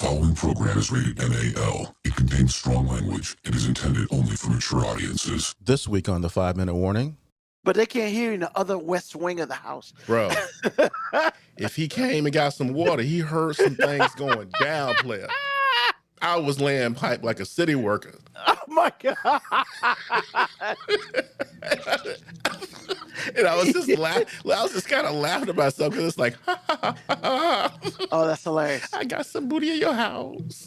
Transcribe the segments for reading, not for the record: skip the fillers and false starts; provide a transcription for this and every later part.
following program is rated MAL. It contains strong language. It is intended only for mature audiences. This week on the 5-Minute Warning. But they can't hear you in the other west wing of the house. Bro, if he came and got some water, he heard some things going down, player. I was laying pipe like a city worker. Oh, my God. And I was just laughing. I was just kind of laughing at myself because it's like, ha, ha, ha, ha. Oh, that's hilarious. I got some booty in your house.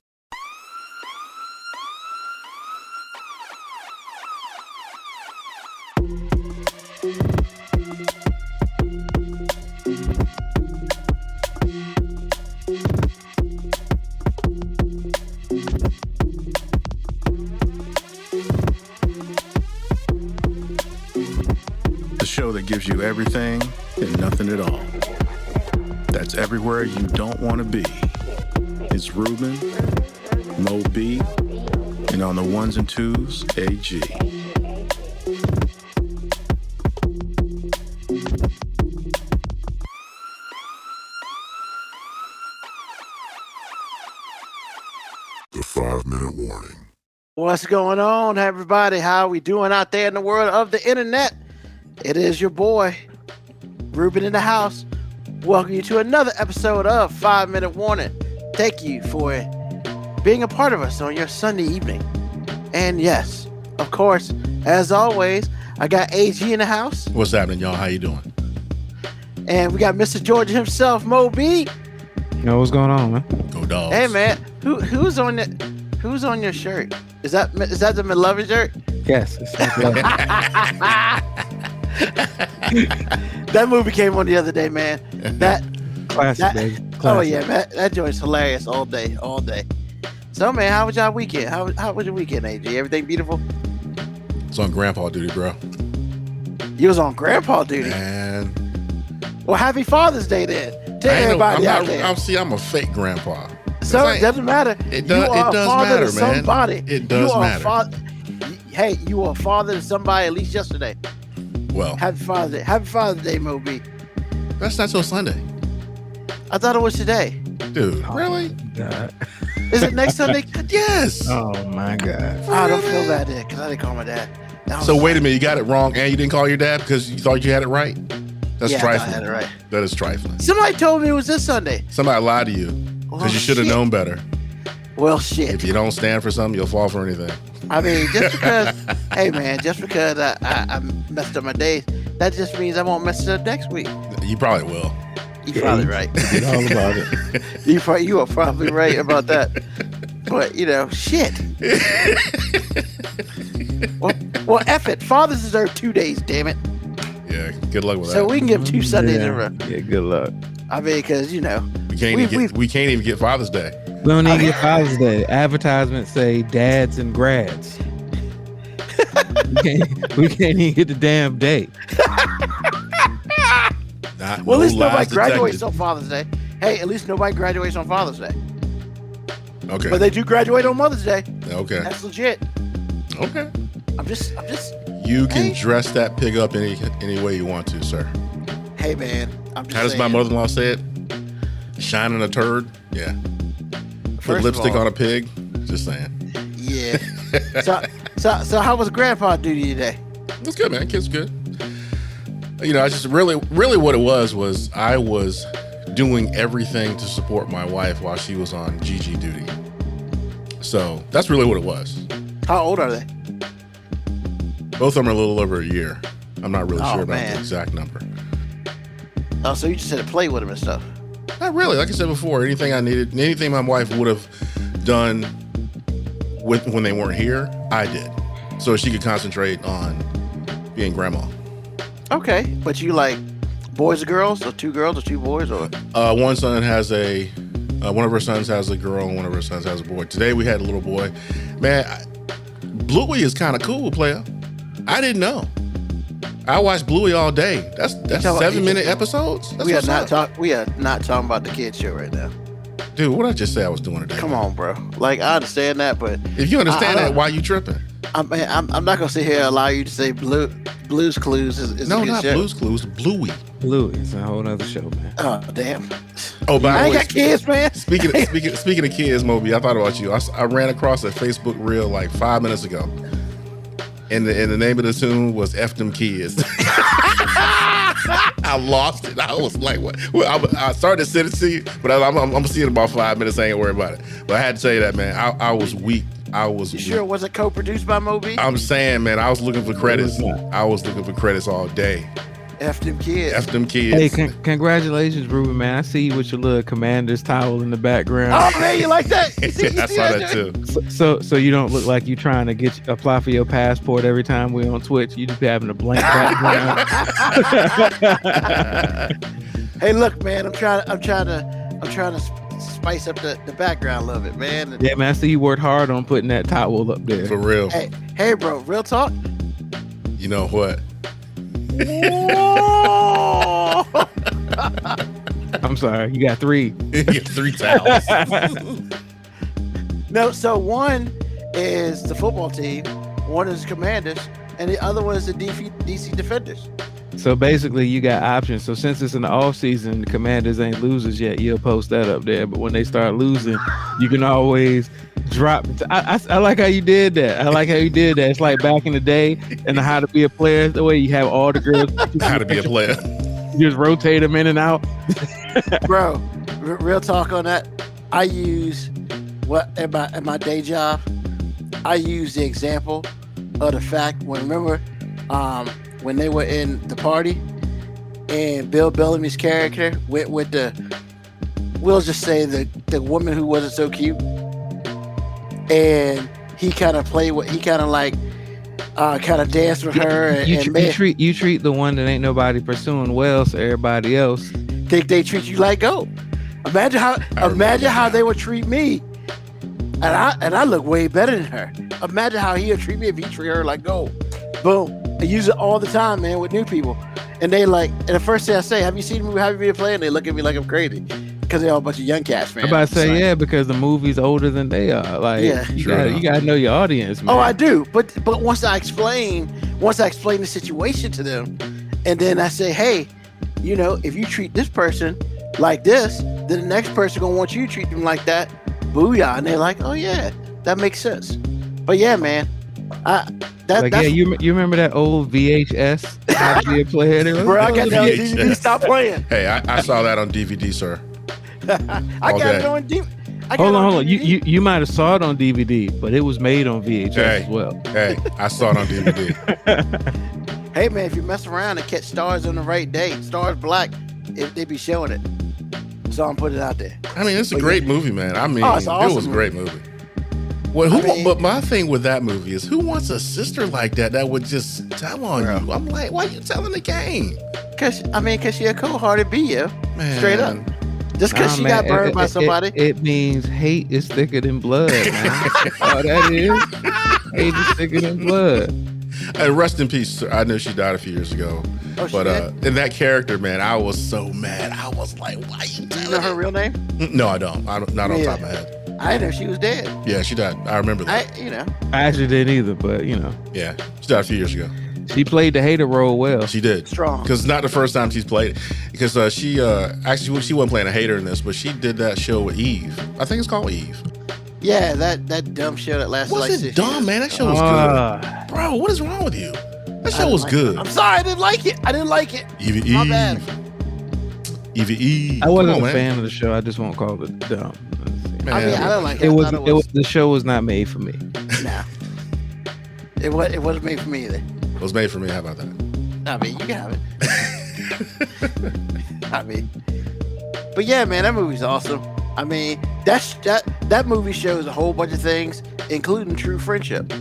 The show that gives you everything and nothing at all. That's everywhere you don't want to be. It's Ruben, MoeB, and on the ones and twos, AG. The 5-Minute Warning. What's going on, everybody? How are we doing out there in the world of the internet? It is your boy, Ruben in the house. Welcome you to another episode of 5-Minute Warning. Thank you for being a part of us on your Sunday evening. And yes, of course, as always, I got AG in the house. What's happening, y'all? How you doing? And we got Mr. Georgia himself, MoeB. Yo, what's going on, man? Go dogs. Hey, man, who's on your shirt? Is that the McLovin shirt? Yes. That movie came on the other day, man. Classic, baby. Oh Classic. yeah, man, that joint's hilarious all day. So, man, how was y'all weekend? How was your weekend, AJ? Everything beautiful? It's on grandpa duty, bro. You was on grandpa duty. And Well, happy Father's Day then. Tell everybody out there. I'm a fake grandpa. So it doesn't matter. It does matter, man. Somebody. It does matter. Hey, you were a father to somebody at least yesterday. Well, Happy Father's Day. Happy Father's Day, MoeB. that's not till Sunday. I thought it was today. Dude, really? God. Is it next Sunday? Yes. Oh my God. I don't feel bad then because I didn't call my dad. So wait a minute, you got it wrong and you didn't call your dad because you thought you had it right? That's Yeah, I trifling. thought I had it right. That is trifling. Somebody told me it was this Sunday. Somebody lied to you because you should have known better. Well, shit. If you don't stand for something, you'll fall for anything. I mean, just because, hey man, just because I messed up my days, that just means I won't mess it up next week. You probably will. You're probably right. Forget all about it. You are probably right about that. But shit. well, F it. Fathers deserve 2 days. Damn it. Yeah, good luck with So that. we can give 2 Sundays in a row. Yeah, good luck. I mean, because we can't even get Father's Day. We don't even get Father's Day. Advertisements say dads and grads. we can't even get the damn day. Well, at least nobody lies graduates detected. on Father's Day. Hey, at least nobody graduates on Father's Day. Okay. But they do graduate on Mother's Day. Okay. That's legit. Okay. I'm just. You can Hey. dress that pig up any way you want to, sir. Hey man, I'm just. How does saying. my mother-in-law say it? Shining a turd? Yeah. Put First of lipstick all- on a pig? Just saying. Yeah. So how was grandpa duty today? It's good, man. Kid's good. I just really what it was I was doing everything to support my wife while she was on GG duty. So that's really what it was. How old are they? Both of them are a little over a year. I'm not really Oh, sure about man. the exact number. Oh, so you just had to play with them and stuff. Not really. Like I said before, anything I needed, anything my wife would have done when they weren't here, I did. So she could concentrate on being grandma. Okay, but you like boys or girls, or 2 girls or 2 boys, or One son has one of her sons has a girl and one of her sons has a boy. Today we had a little boy. Man, Bluey is kind of cool, player. I didn't know. I watched Bluey all day. That's 7-minute episodes. That's we are what's not up. We are not talking about the kids show right now. Dude, what did I just say I was doing today? Come on, bro. Like I understand that, but If you understand I that, don't- why you tripping? I'm not gonna sit here and allow you to say Blues Clues is No, a good not show. Blue's Clues. Bluey. Bluey. It's a whole other show, man. Oh damn! Oh, by I the ain't way, got kids, man. speaking of kids, MoeB, I thought about you. I ran across a Facebook reel like 5 minutes ago, and the name of the tune was "F them kids." I lost it. I was like, "What?" Well, I started to send it to you, but I'm gonna see it in about 5 minutes. I ain't worried about it. But I had to tell you that, man. I was weak. You sure it wasn't co-produced by MoeB? I'm saying, man, I was looking for credits. I was looking for credits all day. F them kids. F them kids. Hey, congratulations, Ruben, man. I see you with your little commander's towel in the background. Oh man, you like that? You see I saw that too. So you don't look like you trying to apply for your passport every time we're on Twitch. You just be having a blank background. Hey, look, man. I'm trying to spice up the background a little bit, man. Yeah, man. I see you worked hard on putting that towel up there. For real. Hey, bro. Real talk. You know what? I'm sorry. You got 3. You get 3 towels. No, so one is the football team, one is Commanders, and the other one is the DC Defenders. So basically, you got options. So since it's in the off season, the Commanders ain't losers yet. You'll post that up there. But when they start losing, you can always drop. I like how you did that. It's like back in the day and How to Be a Player. The way you have all the girls. How to Be a Player. You just rotate them in and out. Bro, real talk on that. I use at my day job. I use the example of the fact when when they were in the party and Bill Bellamy's character went with we'll just say the woman who wasn't so cute, and he kind of danced with her. You treat the one that ain't nobody pursuing well, so everybody else think they treat you like gold. Imagine how they would treat me, and I look way better than her. Imagine how he would treat me if he treat her like gold. Boom. I use it all the time, man, with new people. And they and the first thing I say, have you seen the movie How to Be a Player? And they look at me like I'm crazy because they're all a bunch of young cats, man. I'm about to say, because the movie's older than they are. Like, you gotta know your audience, man. Oh, I do. But once I explain the situation to them, and then I say, hey, if you treat this person like this, then the next person gonna want you to treat them like that. Booyah. And they're like, oh yeah, that makes sense. But yeah, man, you remember that old VHS? How to Be a Player? Bro, I got that on DVD. Stop playing. Hey, I saw that on DVD, sir. I got it on DVD. Hold on. You might have saw it on DVD, but it was made on VHS as well. Hey, I saw it on DVD. Hey man, if you mess around and catch Stars on the right day, Stars Black, they be showing it. So I'm putting it out there. I mean, it's a great movie, man. I mean, it's awesome. It was a great movie. Well, but my thing with that movie is, who wants a sister like that would just tell on you? I'm like, why are you telling the game? Cause she a cold-hearted BO, man. Straight up. Just because she got burned by somebody. It means hate is thicker than blood, man. All that is. Hate is thicker than blood. Hey, rest in peace. I know she died a few years ago. Oh, but in that character, man, I was so mad. I was like, why you telling Do you know her real name? No, I don't. Not on top of my head. I didn't know she was dead. Yeah, she died. I remember that. I actually didn't either, but Yeah, she died a few years ago. She played the hater role well. She did. Strong. Because it's not the first time she's played it. Because she wasn't playing a hater in this, but she did that show with Eve. I think it's called Eve. Yeah, that dumb show that lasted like 6 years. Dumb, man? That show was good. Bro, what is wrong with you? That show was good. I'm sorry, I didn't like it. Eve. My bad. Eve. I wasn't a fan of the show. I just won't call it dumb. Man, I don't like it. The show was not made for me. Nah. It wasn't made for me either. It was made for me. How about that? I mean, you can have it. But yeah, man, that movie's awesome. I mean, that movie shows a whole bunch of things, including true friendship.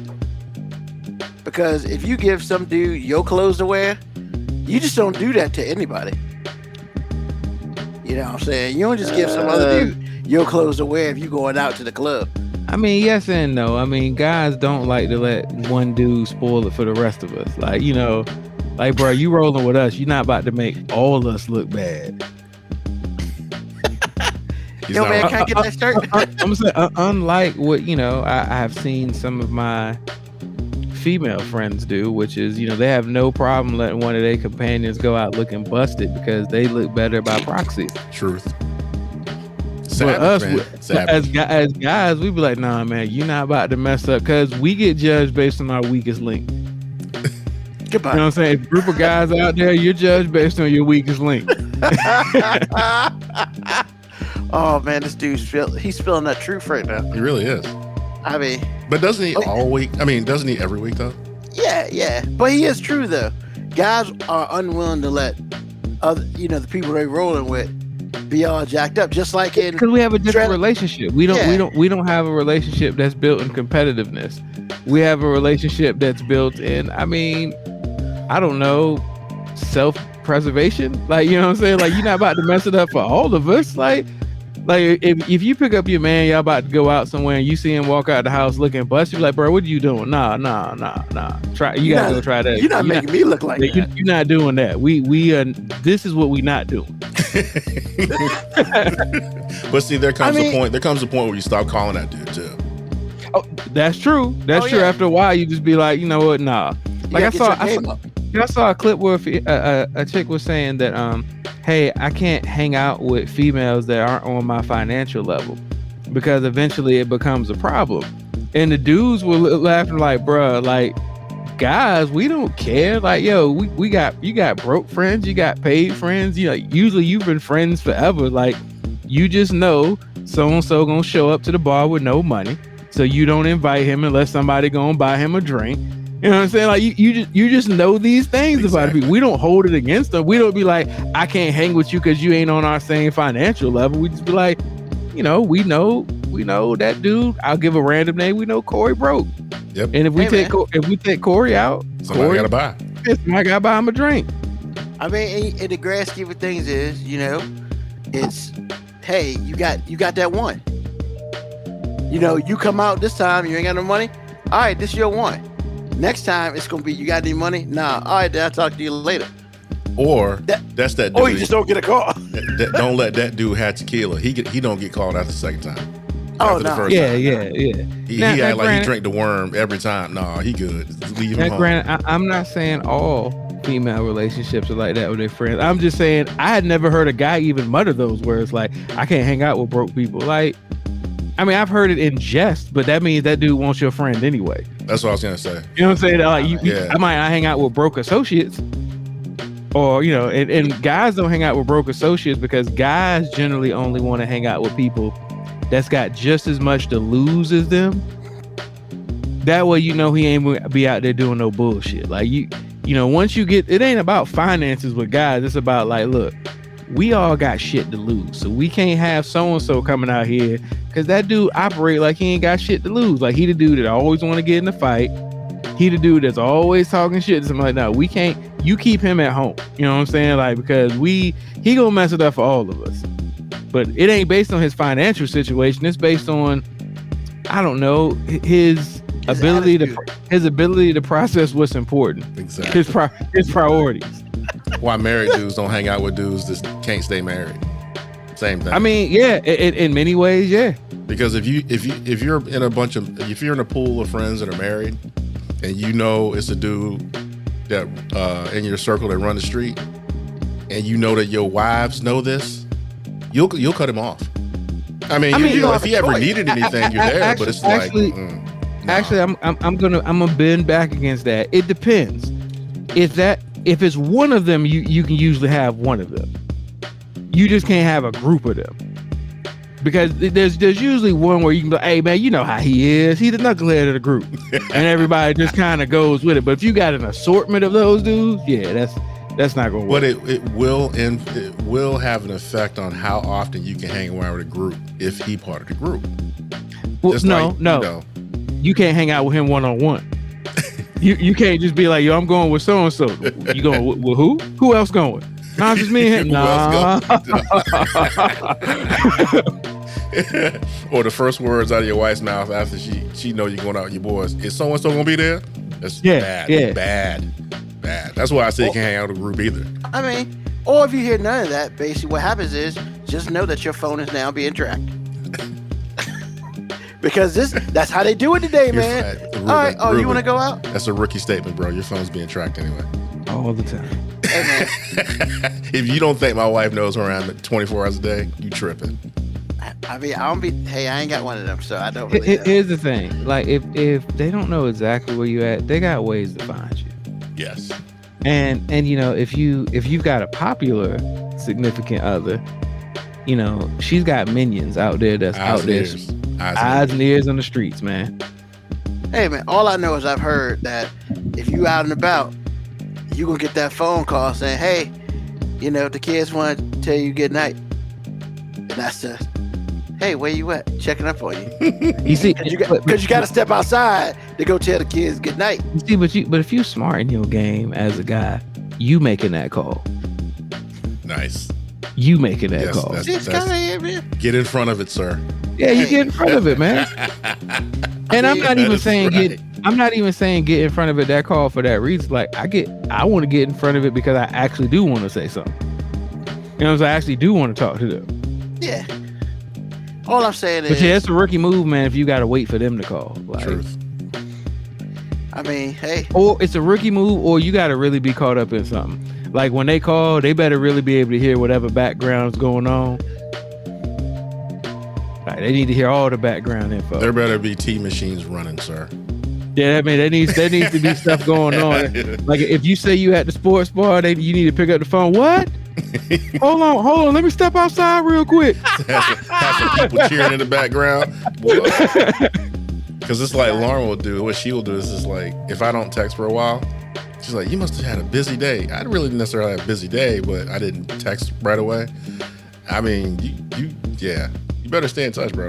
Because if you give some dude your clothes to wear, you just don't do that to anybody. You know what I'm saying? You don't just give some other dude your clothes to wear if you going out to the club. I mean, yes and no. I mean, guys don't like to let one dude spoil it for the rest of us. Like, bro, you rolling with us. You're not about to make all of us look bad. Yo, man, can I get that shirt? I'm saying, unlike what, I have seen some of my female friends do, which is, they have no problem letting one of their companions go out looking busted because they look better by proxy. Truth. Savage, as guys, we be like, nah, man, you're not about to mess up, because we get judged based on our weakest link. Goodbye. You know what I'm saying? If a group of guys out there, you're judged based on your weakest link. Oh man, this dude's he's spilling that truth right now. He really is. I mean, but doesn't he all week? I mean, doesn't he every week though? Yeah. But he is true though. Guys are unwilling to let the people they're rolling with be all jacked up, just like in, because we have a different relationship. We don't have a relationship that's built in competitiveness. We have a relationship that's built in, I don't know, self-preservation. Like, you know what I'm saying? Like, you're not about to mess it up for all of us. Like if you pick up your man, y'all about to go out somewhere and you see him walk out the house looking bust, you're like, bro, what are you doing? Nah. You gotta go try that. You're not making me look like that. You're not doing that. We are. This is what we not doing. But see, there comes a point. There comes a point where you stop calling that dude too. Oh, that's true. That's true. Yeah. After a while, you just be like, you know what? Nah. Like I saw a clip where a chick was saying that, hey, I can't hang out with females that aren't on my financial level because eventually it becomes a problem. And the dudes were laughing like, bruh, like, guys, we don't care. Like, yo, you got broke friends, you got paid friends. Usually you've been friends forever. Like, you just know so-and-so gonna show up to the bar with no money. So you don't invite him unless somebody gonna buy him a drink. You know what I'm saying? Like, you just know these things about people. We don't hold it against them. We don't be like, I can't hang with you because you ain't on our same financial level. We just be like, we know that dude. I'll give a random name. We know Corey broke. Yep. And if we take Corey out, somebody gotta buy. Somebody gotta buy him a drink. I mean, in the grand scheme of things, it's hey, you got that one. You come out this time, you ain't got no money. All right, this is your one. Next time it's gonna be, you got any money? Nah. All right, then I'll talk to you later. Or that's that dude. Or you just don't get a call. Don't let that dude have tequila. He don't get called out the second time. Oh no. Time. Yeah. He act like he drank the worm every time. No, he good. Just leave him home. Granted, I'm not saying all female relationships are like that with their friends. I'm just saying I had never heard a guy even mutter those words like, I can't hang out with broke people. Like, I've heard it in jest, but that means that dude wants your friend anyway. That's what I was gonna say. You know what I'm saying? Like, I might not hang out with broke associates, or and guys don't hang out with broke associates because guys generally only want to hang out with people that's got just as much to lose as them. That way, he ain't gonna be out there doing no bullshit. Like, once you get, it ain't about finances with guys. It's about like, look, we all got shit to lose, so we can't have so-and-so coming out here because that dude operate like he ain't got shit to lose. Like, he the dude that always want to get in the fight. He the dude that's always talking shit to somebody. No, we can't. You keep him at home. You know what I'm saying? Like, because he gonna mess it up for all of us. But it ain't based on his financial situation. It's based on, I don't know, his ability to process what's important. Exactly. His priorities. Why married dudes don't hang out with dudes that can't stay married. Same thing. In many ways, yeah. Because if you're in a pool of friends that are married, and it's a dude that in your circle that run the street, and that your wives know this, you'll cut him off. If he ever needed anything, you're there. But it's actually, I'm gonna bend back against that. It depends. If it's one of them, you can usually have one of them. You just can't have a group of them. Because there's usually one where you can go, hey man, you know how he is. He's the knucklehead of the group. And everybody just kind of goes with it. But if you got an assortment of those dudes, yeah, that's not gonna work. But it will have an effect on how often you can hang around with a group if he part of the group. Well, no. You can't hang out with him one-on-one. You can't just be like, yo, I'm going with so-and-so. You going with who? Who else going? Nah, just me and him. Nah. Or the first words out of your wife's mouth after she know you're going out with your boys. Is so-and-so going to be there? That's bad. That's why I say you can't hang out with a group either. Or if you hear none of that, basically what happens is just know that your phone is now being tracked. Because that's how they do it today, man. All right. Oh, you want to go out? That's a rookie statement, bro. Your phone's being tracked anyway. All the time. Hey, man. If you don't think my wife knows where I'm at 24 hours a day, you tripping. I mean, I ain't got one of them, so I don't really know. Here's the thing. Like, if they don't know exactly where you at, they got ways to find you. Yes. And you know, if you've got a popular significant other, you know, she's got minions out there that's out there. Eyes and ears on the streets, man. Hey, man, all I know is I've heard that if you out and about, you gonna get that phone call saying, hey, you know, the kids want to tell you good night. And that's just, hey, where you at? Checking up on you. You see, Because you got to step outside to go tell the kids good night. you see, but if you smart in your game as a guy, you making that call. Nice. You making that Yes, call. that's- Just kind of here, man. Get in front of it, sir. Yeah, you get in front of it, man. And I'm not That even is saying right. I'm not even saying get in front of it that call for that reason. Like I want to get in front of it because I actually do want to say something. You know what I'm saying? I actually do want to talk to them. Yeah. All I'm saying But is, yeah, it's a rookie move, man, if you gotta wait for them to call. Like, Truth. I mean, hey, or it's a rookie move, or you gotta really be caught up in something. Like when they call, they better really be able to hear whatever background's going on. Like, they need to hear all the background info. There better be tea machines running, sir. Yeah, I mean, there needs to be stuff going on. Like if you say you at the sports bar, you need to pick up the phone. What? Hold on. Let me step outside real quick. Have some people cheering in the background. Because it's like Lauren will do. What she will do is just like, if I don't text for a while, she's like, you must have had a busy day. I really didn't necessarily have a busy day, but I didn't text right away. I mean, you better stay in touch, bro.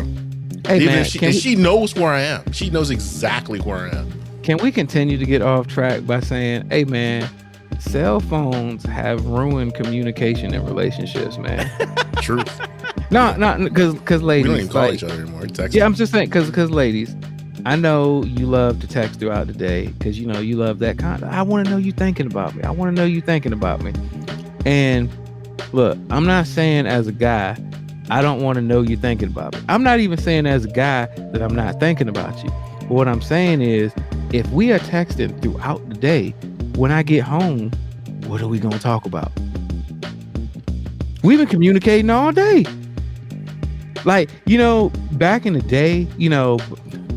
Hey, Even man, if she knows where I am. She knows exactly where I am. Can we continue to get off track by saying, hey, man, cell phones have ruined communication and relationships, man. Truth. No, because We ladies. don't even call like, each other anymore. We text. yeah, I'm just saying, because ladies, I know you love to text throughout the day because, you know, you love that kind of, I want to know you thinking about me. I want to know you thinking about me. And look, I'm not saying as a guy, I don't want to know you thinking about me. I'm not even saying as a guy that I'm not thinking about you. But what I'm saying is, if we are texting throughout the day, when I get home, what are we going to talk about? We've been communicating all day. Like, you know, back in the day, you know,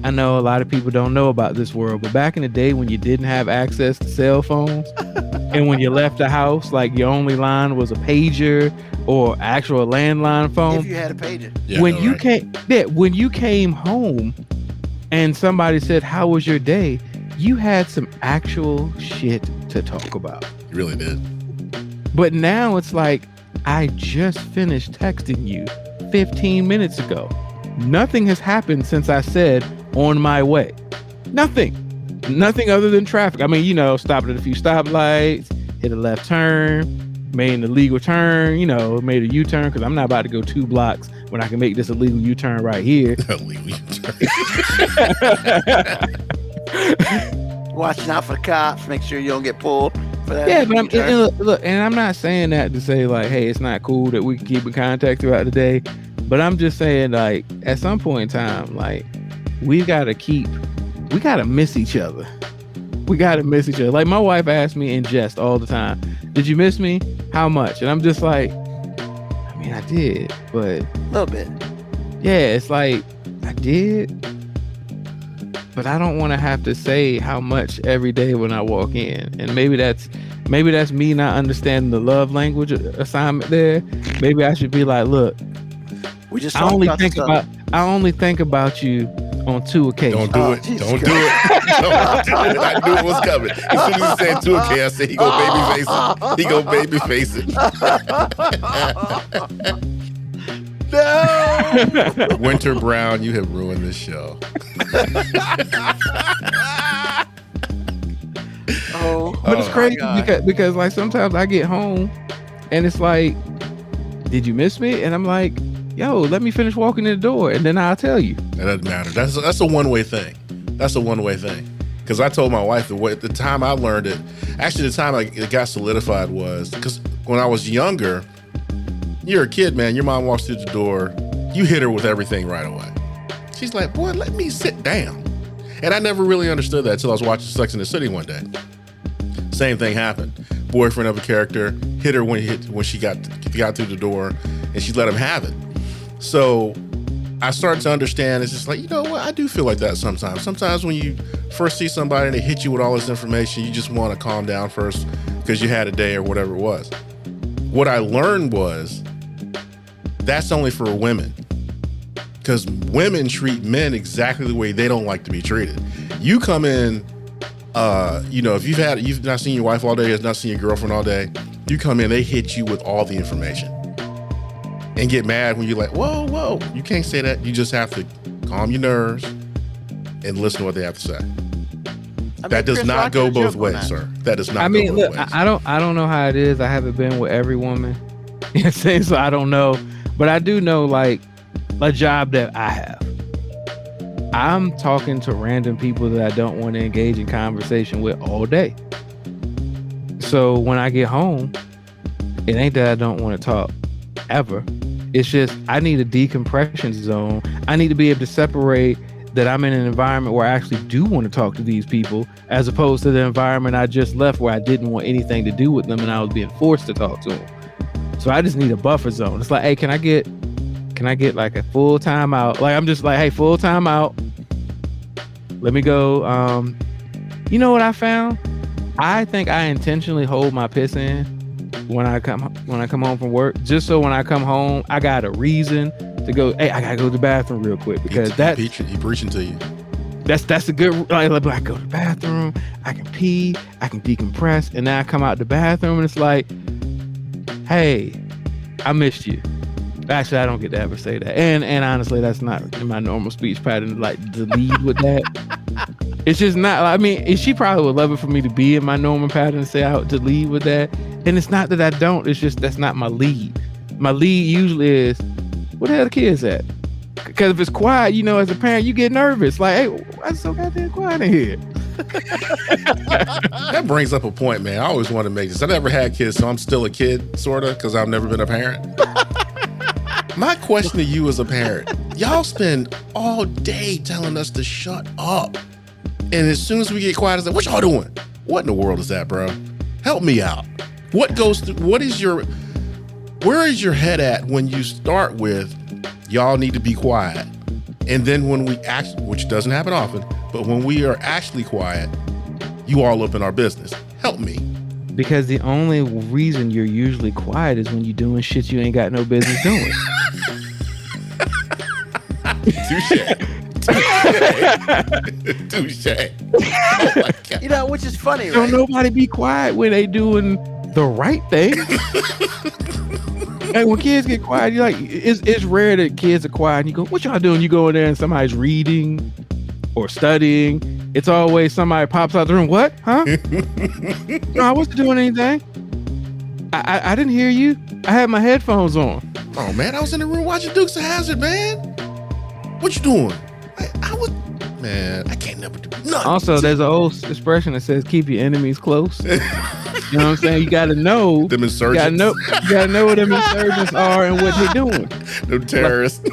I know a lot of people don't know about this world, but back in the day when you didn't have access to cell phones and when you left the house, like your only line was a pager or actual landline phone. if you had a pager. Yeah, when no, you right. when you came home and somebody said, how was your day? You had some actual shit to talk about. You really did. But now it's like, I just finished texting you 15 minutes ago. Nothing has happened since I said on my way. Nothing other than traffic. I mean, you know, stopped at a few stoplights, hit a left turn, made an illegal turn, you know, made a U-turn because I'm not about to go 2 blocks when I can make this illegal U-turn right here. Illegal U-turn. Watching out for the cops, make sure you don't get pulled for that. Yeah, but U-turn. look, and I'm not saying that to say like, hey, it's not cool that we can keep in contact throughout the day. But I'm just saying, like, at some point in time, like, we gotta miss each other. We gotta miss each other. Like, my wife asks me in jest all the time, did you miss me? How much? And I'm just like, I mean, I did, but A little bit. yeah, it's like, I did, but I don't want to have to say how much every day when I walk in. And maybe that's me not understanding the love language assignment there. Maybe I should be like, look, We just I talked only about think this about you on 2 occasions. Don't do Oh, it. Jesus Don't do it. Don't do it. I knew it was coming. As soon as he said 2K, I said he go baby face it. He go baby face it. No. Winter Brown, you have ruined this show. Oh, But it's my crazy God. because like sometimes I get home and it's like, did you miss me? And I'm like, yo, let me finish walking in the door and then I'll tell you. That doesn't matter. That's a one-way thing. That's a one-way thing. Because I told my wife the time I learned it, actually the time it got solidified was because when I was younger, you're a kid, man. Your mom walks through the door, you hit her with everything right away. She's like, boy, let me sit down. And I never really understood that until I was watching Sex and the City one day. Same thing happened. Boyfriend of a character hit her when she got through the door, and she let him have it. So I started to understand. It's just like, you know what? I do feel like that sometimes. Sometimes when you first see somebody and they hit you with all this information, you just want to calm down first because you had a day or whatever it was. What I learned was that's only for women, because women treat men exactly the way they don't like to be treated. You come in, if you've not seen your wife all day, has not seen your girlfriend all day, you come in, they hit you with all the information and get mad when you're like, whoa, you can't say that. You just have to calm your nerves and listen to what they have to say. That does not go both ways, sir. That does not go both ways. I don't know how it is. I haven't been with every woman. So I don't know. But I do know, like, a job that I have. I'm talking to random people that I don't want to engage in conversation with all day. So when I get home, it ain't that I don't want to talk ever. It's just I need a decompression zone. I need to be able to separate that I'm in an environment where I actually do want to talk to these people, as opposed to the environment I just left where I didn't want anything to do with them and I was being forced to talk to them. So I just need a buffer zone. It's like, hey, can I get like a full time out? Like, I'm just like, hey, full time out. Let me go. You know what I found? I think I intentionally hold my piss in when I come home from work, just so when I come home, I got a reason to go. Hey, I gotta go to the bathroom real quick, because he preaching to you. That's a good. Like, I go to the bathroom, I can pee, I can decompress, and then I come out the bathroom and it's like, hey, I missed you. Actually, I don't get to ever say that. And honestly, that's not in my normal speech pattern, like, to lead with that. It's just not, I mean, she probably would love it for me to be in my normal pattern and say to lead with that. And it's not that I don't, it's just that's not my lead. My lead usually is, where the hell the kids at? Because if it's quiet, as a parent, you get nervous. Like, hey, why is it so goddamn quiet in here? That brings up a point, man. I always want to make this. I never had kids, so I'm still a kid, sort of, because I've never been a parent. My question to you as a parent, y'all spend all day telling us to shut up. And as soon as we get quiet, it's like, what y'all doing? What in the world is that, bro? Help me out. Where is your head at when you start with, y'all need to be quiet? And then when we which doesn't happen often, but when we are actually quiet, you all up in our business. Help me. Because the only reason you're usually quiet is when you're doing shit you ain't got no business doing. Touche. Oh my God. Which is funny, right? Don't nobody be quiet when they doing the right thing. And when kids get quiet, you're like, it's rare that kids are quiet and you go, what y'all doing? You go in there and somebody's reading or studying. It's always somebody pops out the room. What? Huh? No, I wasn't doing anything. I didn't hear you. I had my headphones on. Oh man, I was in the room watching Dukes of Hazzard, man. What you doing? I can't never do nothing. Also, there's an old expression that says, keep your enemies close. You know what I'm saying? You got to know. Them insurgents. You got to know what them insurgents are and what they're doing. Them terrorists.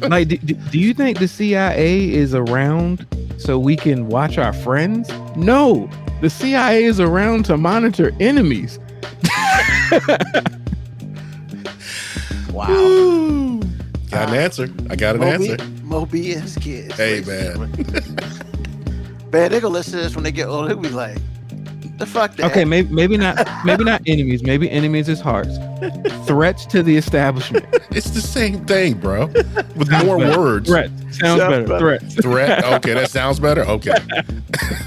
Like, do you think the CIA is around so we can watch our friends? No, the CIA is around to monitor enemies. Wow. Ooh. Got an answer. I got an answer. MoeB is kids. Hey, man. Man, they gonna listen to this when they get older. They'll be like, the fuck that? Okay, maybe not enemies. Maybe enemies is hearts. Threats to the establishment. It's the same thing, bro. With more words. Threat. Sounds better. Threat. Threat. Okay, that sounds better. Okay.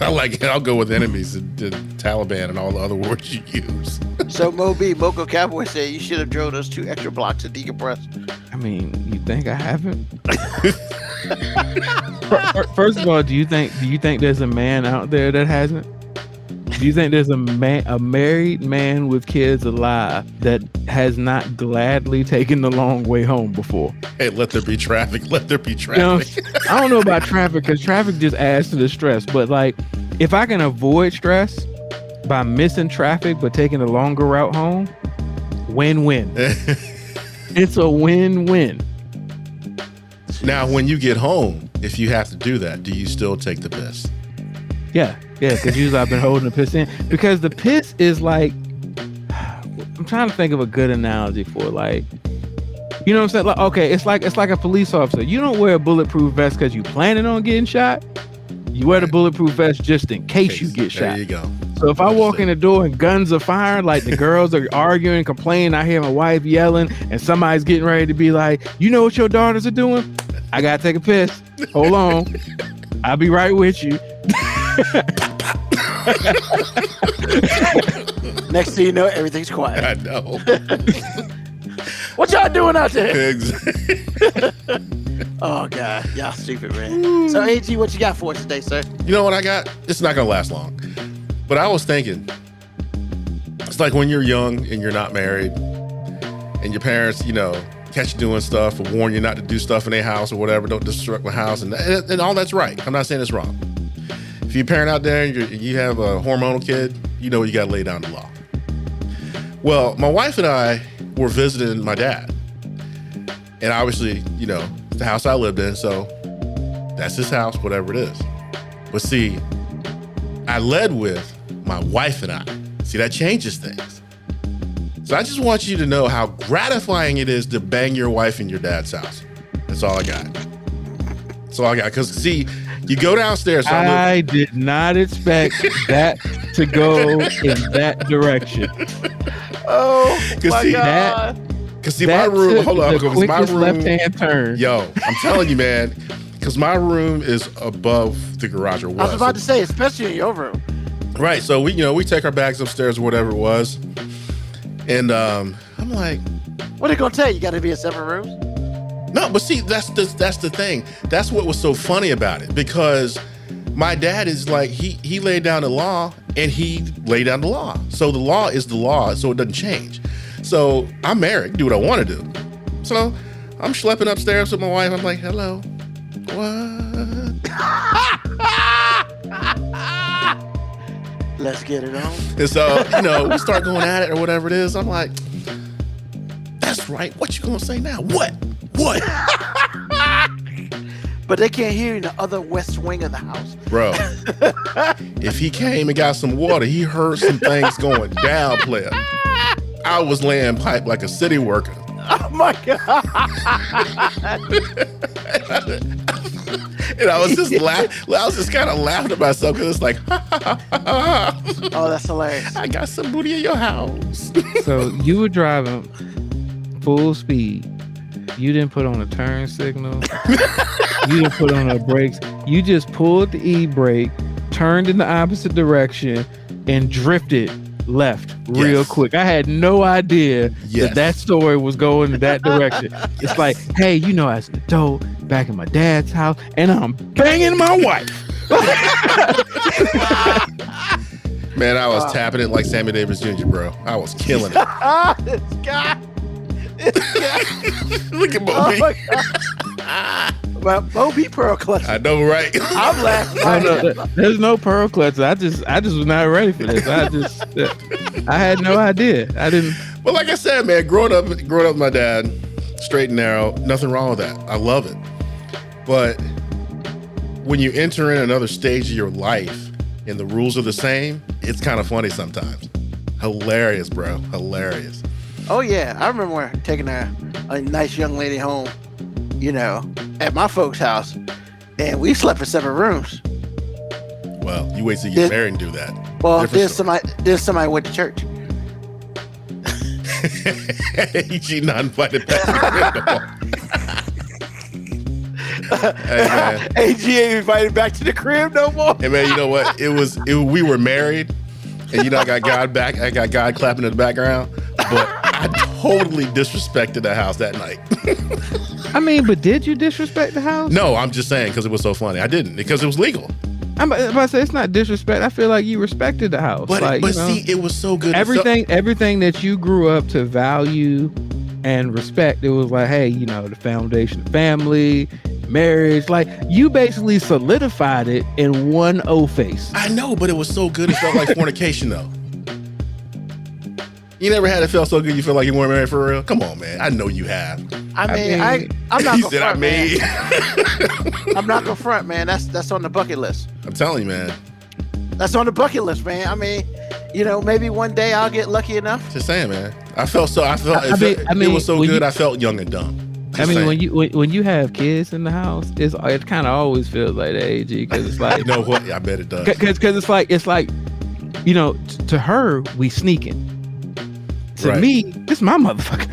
I like it. I'll go with enemies, the Taliban, and all the other words you use. So MoeB, Moco Cowboy said you should have drove those 2 extra blocks to decompress. I mean, you think I haven't? First of all, do you think there's a man out there that hasn't? Do you think there's a married man with kids alive that has not gladly taken the long way home before? Hey, let there be traffic. Let there be traffic. I don't know about traffic, because traffic just adds to the stress. But like, if I can avoid stress by missing traffic but taking a longer route home, win-win. It's a win-win. Now, when you get home, if you have to do that, do you still take the piss? Yeah, because usually I've been holding the piss in because the piss is like, I'm trying to think of a good analogy for it. Like, you know what I'm saying? Like, okay, it's like a police officer. You don't wear a bulletproof vest because you planning on getting shot. You wear the bulletproof vest just in case you get shot. There you go. So if I walk in the door and guns are firing, like the girls are arguing, complaining, I hear my wife yelling, and somebody's getting ready to be like, you know what your daughters are doing? I gotta take a piss. Hold on. I'll be right with you. Next thing you know, everything's quiet. I know. What y'all doing out there? Exactly. Oh God, y'all stupid, man. So AG, what you got for us today, sir? You know what I got? It's not gonna last long. But I was thinking, it's like when you're young and you're not married, and your parents, catch you doing stuff or warn you not to do stuff in their house or whatever. Don't disrupt the house, and all that's right. I'm not saying it's wrong. If you're a parent out there and you have a hormonal kid, you know you got to lay down the law. Well, my wife and I were visiting my dad, and obviously, it's the house I lived in, so that's his house, whatever it is. But see, I led with my wife and I. See, that changes things. So I just want you to know how gratifying it is to bang your wife in your dad's house. That's all I got. That's all I got. Because, see, you go downstairs. I did not expect that to go in that direction. Oh, my God. Because, see, my room, hold on. Because my room, left-hand turn. Yo, I'm telling you, man, because my room is above the garage, or was. I was about to say, especially in your room. Right. So we take our bags upstairs or whatever it was. And I'm like, what are they gonna tell you? You gotta be in separate rooms? No, but see, that's the thing. That's what was so funny about it, because my dad is like, he laid down the law and he laid down the law. So the law is the law, so it doesn't change. So I'm married, do what I want to do. So I'm schlepping upstairs with my wife. I'm like, hello. What? Let's get it on. And so, we start going at it or whatever it is. I'm like, that's right. What you gonna say now? What? But they can't hear you in the other west wing of the house. Bro, if he came and got some water, he heard some things going down, player. I was laying pipe like a city worker. Oh my God. And I was just laughing. I was just kind of laughing at myself because it's like, oh, that's hilarious. I got some booty in your house. So you were driving full speed. You didn't put on a turn signal. You didn't put on no brakes. You just pulled the e-brake, turned in the opposite direction, and drifted left real quick. I had no idea that story was going in that direction. It's like, hey, I was an adult back in my dad's house, and I'm banging my wife. Man, I was tapping it like Sammy Davis Jr., bro. I was killing it. This guy. Look at MoeB. Well, MoeB pearl clutch. I know, right? I'm laughing. No, there's no pearl clutch. I just was not ready for this. I had no idea. I didn't. But like I said, man, growing up with my dad, straight and narrow, nothing wrong with that. I love it. But when you enter in another stage of your life and the rules are the same, it's kind of funny sometimes. Hilarious, bro. Hilarious. Oh yeah, I remember taking a nice young lady home, at my folks' house, and we slept in separate rooms. Well, you wait till you get married and do that. Well, there's somebody went to church. She not invited back to the crib. Hey man, AG ain't invited back to the crib no more. Hey man, you know what? We were married, and I got God back. I got God clapping in the background, but I totally disrespected the house that night. I mean, but did you disrespect the house? No, I'm just saying because it was so funny. I didn't, because it was legal. I'm about to say it's not disrespect. I feel like you respected the house. But see, it was so good. Everything that you grew up to value and respect, it was like, hey, the foundation of family, marriage. Like, you basically solidified it in one O face. I know, but it was so good. It felt like fornication, though. You never had it felt so good you feel like you weren't married for real? Come on, man. I know you have. I'm not He gonna said, front, man. me. I'm not gonna front, man. That's on the bucket list. I'm telling you, man. That's on the bucket list, man. I mean, maybe one day I'll get lucky enough. Just saying, man. It was so good. I felt young and dumb. Just saying. when you have kids in the house, it kind of always feels like that, AG, because it's like You know what? I bet it does. because it's like to her we sneaking. To Right. me, this is my motherfucking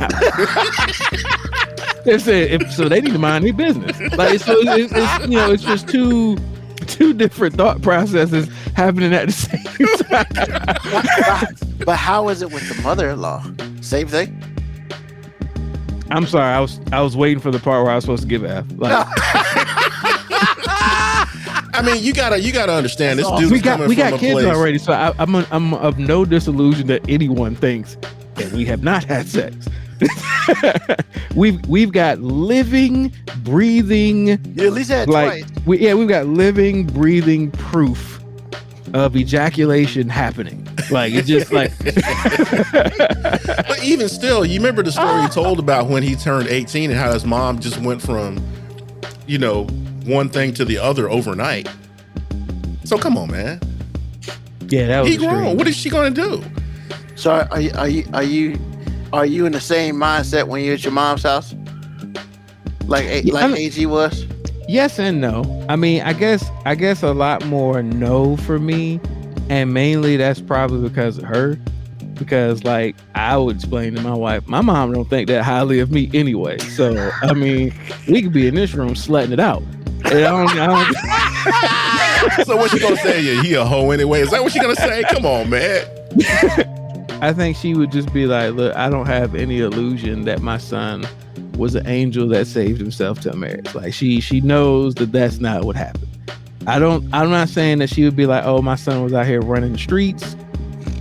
house. So they need to mind their business. Like it's just two different thought processes happening at the same time. But how is it with the mother-in-law? Same thing. I'm sorry, I was waiting for the part where I was supposed to give F. Like, I mean, you gotta understand. This dude we is coming got from a kids place. already, so I'm of no disillusion that anyone thinks that we have not had sex. we've got living, breathing. You at least had like twice. we've got living, breathing proof of ejaculation happening. Like it's just like. But even still, you remember the story he told about when he turned 18 and how his mom just went from, one thing to the other overnight. So come on, man. Yeah, that was He grown. extreme. What is she gonna do? So are you in the same mindset when you're at your mom's house? Like AG was? Yes and no. I mean, I guess a lot more no for me, and mainly that's probably because of her. Because like I would explain to my wife, my mom don't think that highly of me anyway. So I mean, we could be in this room slutting it out. And I don't So what she gonna say? Yeah, he a hoe anyway. Is that what she gonna say? Come on, man. I think she would just be like, look, I don't have any illusion that my son was an angel that saved himself to a marriage. Like she knows that that's not what happened. I'm not saying that she would be like, oh, my son was out here running the streets,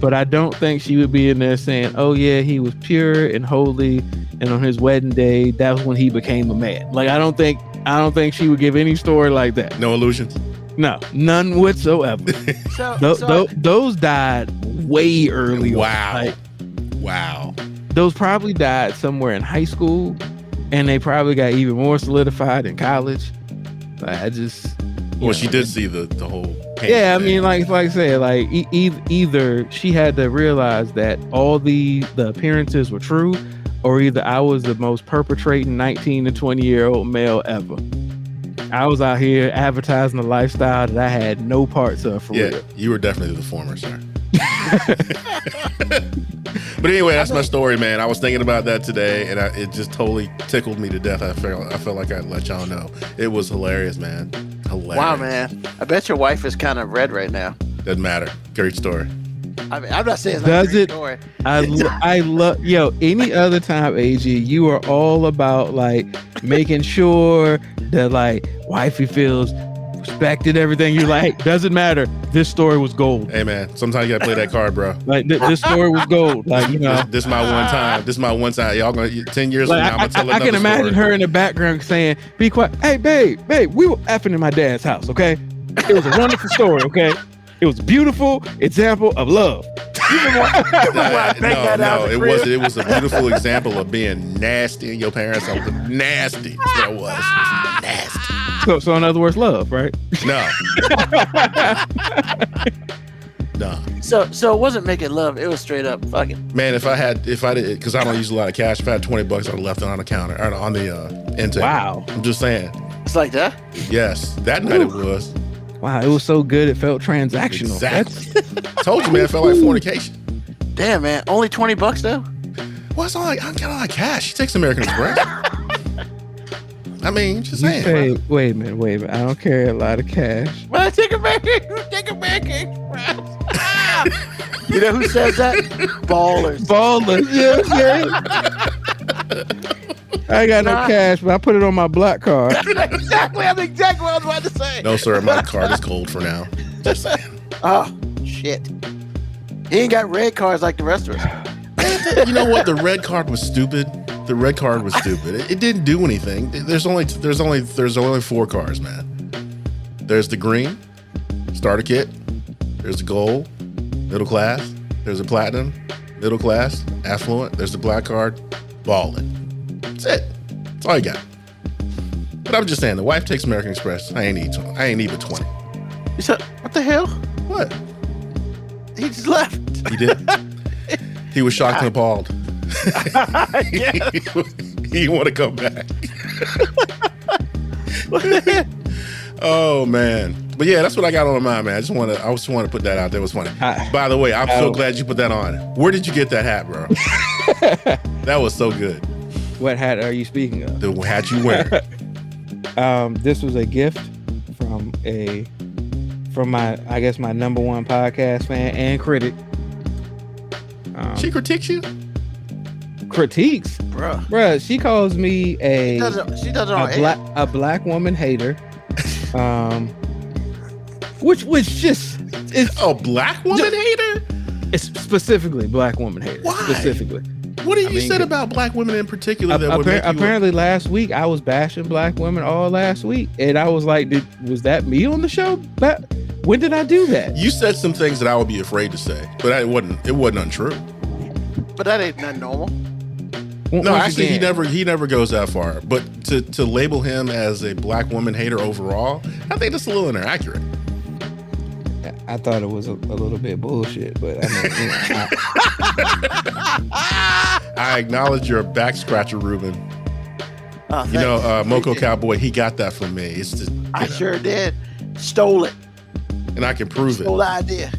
but I don't think she would be in there saying, oh yeah, he was pure and holy, and on his wedding day, that was when he became a man. Like I don't think she would give any story like that. No illusions. No, none whatsoever. Those died way early. Wow. On. Wow. Those probably died somewhere in high school, and they probably got even more solidified in college. But I just. Well, she did see the whole. Yeah, I mean, like I said, like either she had to realize that all the appearances were true, or either I was the most perpetrating 19 to 20-year-old male ever. I was out here advertising a lifestyle that I had no parts of for real. You were definitely the former, sir. But anyway, that's my story, man. I was thinking about that today, and it just totally tickled me to death. I felt like I'd let y'all know. It was hilarious, man. Hilarious. Wow, man. I bet your wife is kind of red right now. Doesn't matter. Great story. I mean, I'm not saying it's not a great story. I love any other time, AG, you are all about like making sure that like wifey feels respected, everything. You're like, doesn't matter. This story was gold. Hey man, sometimes you gotta play that card, bro. Like this story was gold. Like this my one time. This my one time. Y'all gonna 10 years from now. I'm gonna tell I can imagine her in the background saying, "Be quiet, hey babe, we were effing in my dad's house, okay? It was a wonderful story, okay? It was a beautiful example of love." No, it wasn't. It was a beautiful example of being nasty in your parents' house. Nasty. That's what it was. Nasty. So in other words, love, right? No. No. So it wasn't making love. It was straight up fucking. Man, if I did, because I don't use a lot of cash. If I had $20, I'd have left it on the counter or on the intake. Wow. I'm just saying. It's like that. Yes, that night it was. Wow, it was so good it felt transactional. Exactly. Told you, man. It felt like fornication. Damn, man. Only $20 though. Well, it's not like I don't get a lot of cash. She takes American Express. I mean, just You saying. say, wait a minute. I don't carry a lot of cash. Well, I take American Express. You know who says that? Ballers. Yeah. I ain't got no cash, but I put it on my black card. Exactly. That's exactly what I was about to say. No, sir. My card is cold for now. Just saying. Oh, shit. He ain't got red cards like the rest of us. You know what? The red card was stupid. The red card was stupid. It didn't do anything. There's only 4 cars, man. There's the green, starter kit. There's the gold, middle class. There's a platinum, middle class, affluent. There's the black card, balling. That's it. That's all you got. But I'm just saying, the wife takes American Express. I ain't even 20. You said, what the hell? What? He just left. He did? He was shocked and appalled. Yeah. He didn't want to come back. What the hell? Oh man. But yeah, that's what I got on my mind, man. I just want to put that out there. It was funny. By the way, I'm so glad you put that on. Where did you get that hat, bro? That was so good. What hat are you speaking of? The hat you wear. This was a gift from my I guess my number one podcast fan and critic. She critiques you? Critiques, bruh. She calls me She does it on air. a black woman hater. Which just is A black woman hater? it's specifically black woman hater. Why? Specifically. What have you said about black women in particular that would make you apparently last week I was bashing black women all last week, and I was like, was that me on the show? When did I do that? You said some things that I would be afraid to say, but it wasn't untrue. But that ain't nothing normal. No, actually, he never goes that far. But to label him as a black woman hater overall, I think that's a little inaccurate. I thought it was a little bit bullshit, but I mean, I acknowledge you're a back scratcher, Ruben. Moco Cowboy, he got that from me. It's just Sure did. Stole it. and I can prove Stole it. the idea.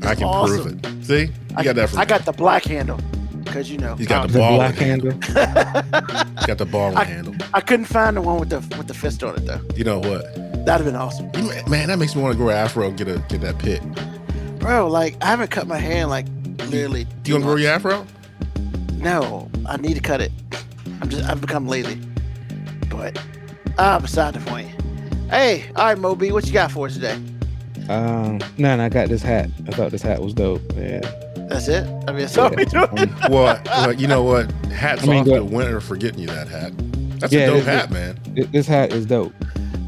I can awesome. prove it. See, you got that from I me. got the black handle because he's got the the ball black handle. handle. He's got the ball handle. I couldn't find the one with the fist on it though. You know what? That'd have been awesome, Man, that makes me want to grow an afro and get that pit. bro. Like I haven't cut my hair in like literally. You gonna grow your afro? No, I need to cut it. I've become lazy. But beside the point. Hey, all right, MoeB, what you got for us today? No, I got this hat. I thought this hat was dope. Yeah. That's it. I mean, that's all we doing. Well, you know what? Hats off go- to Winter for getting you that hat. That's Yeah, a dope this- hat, man. This hat is dope.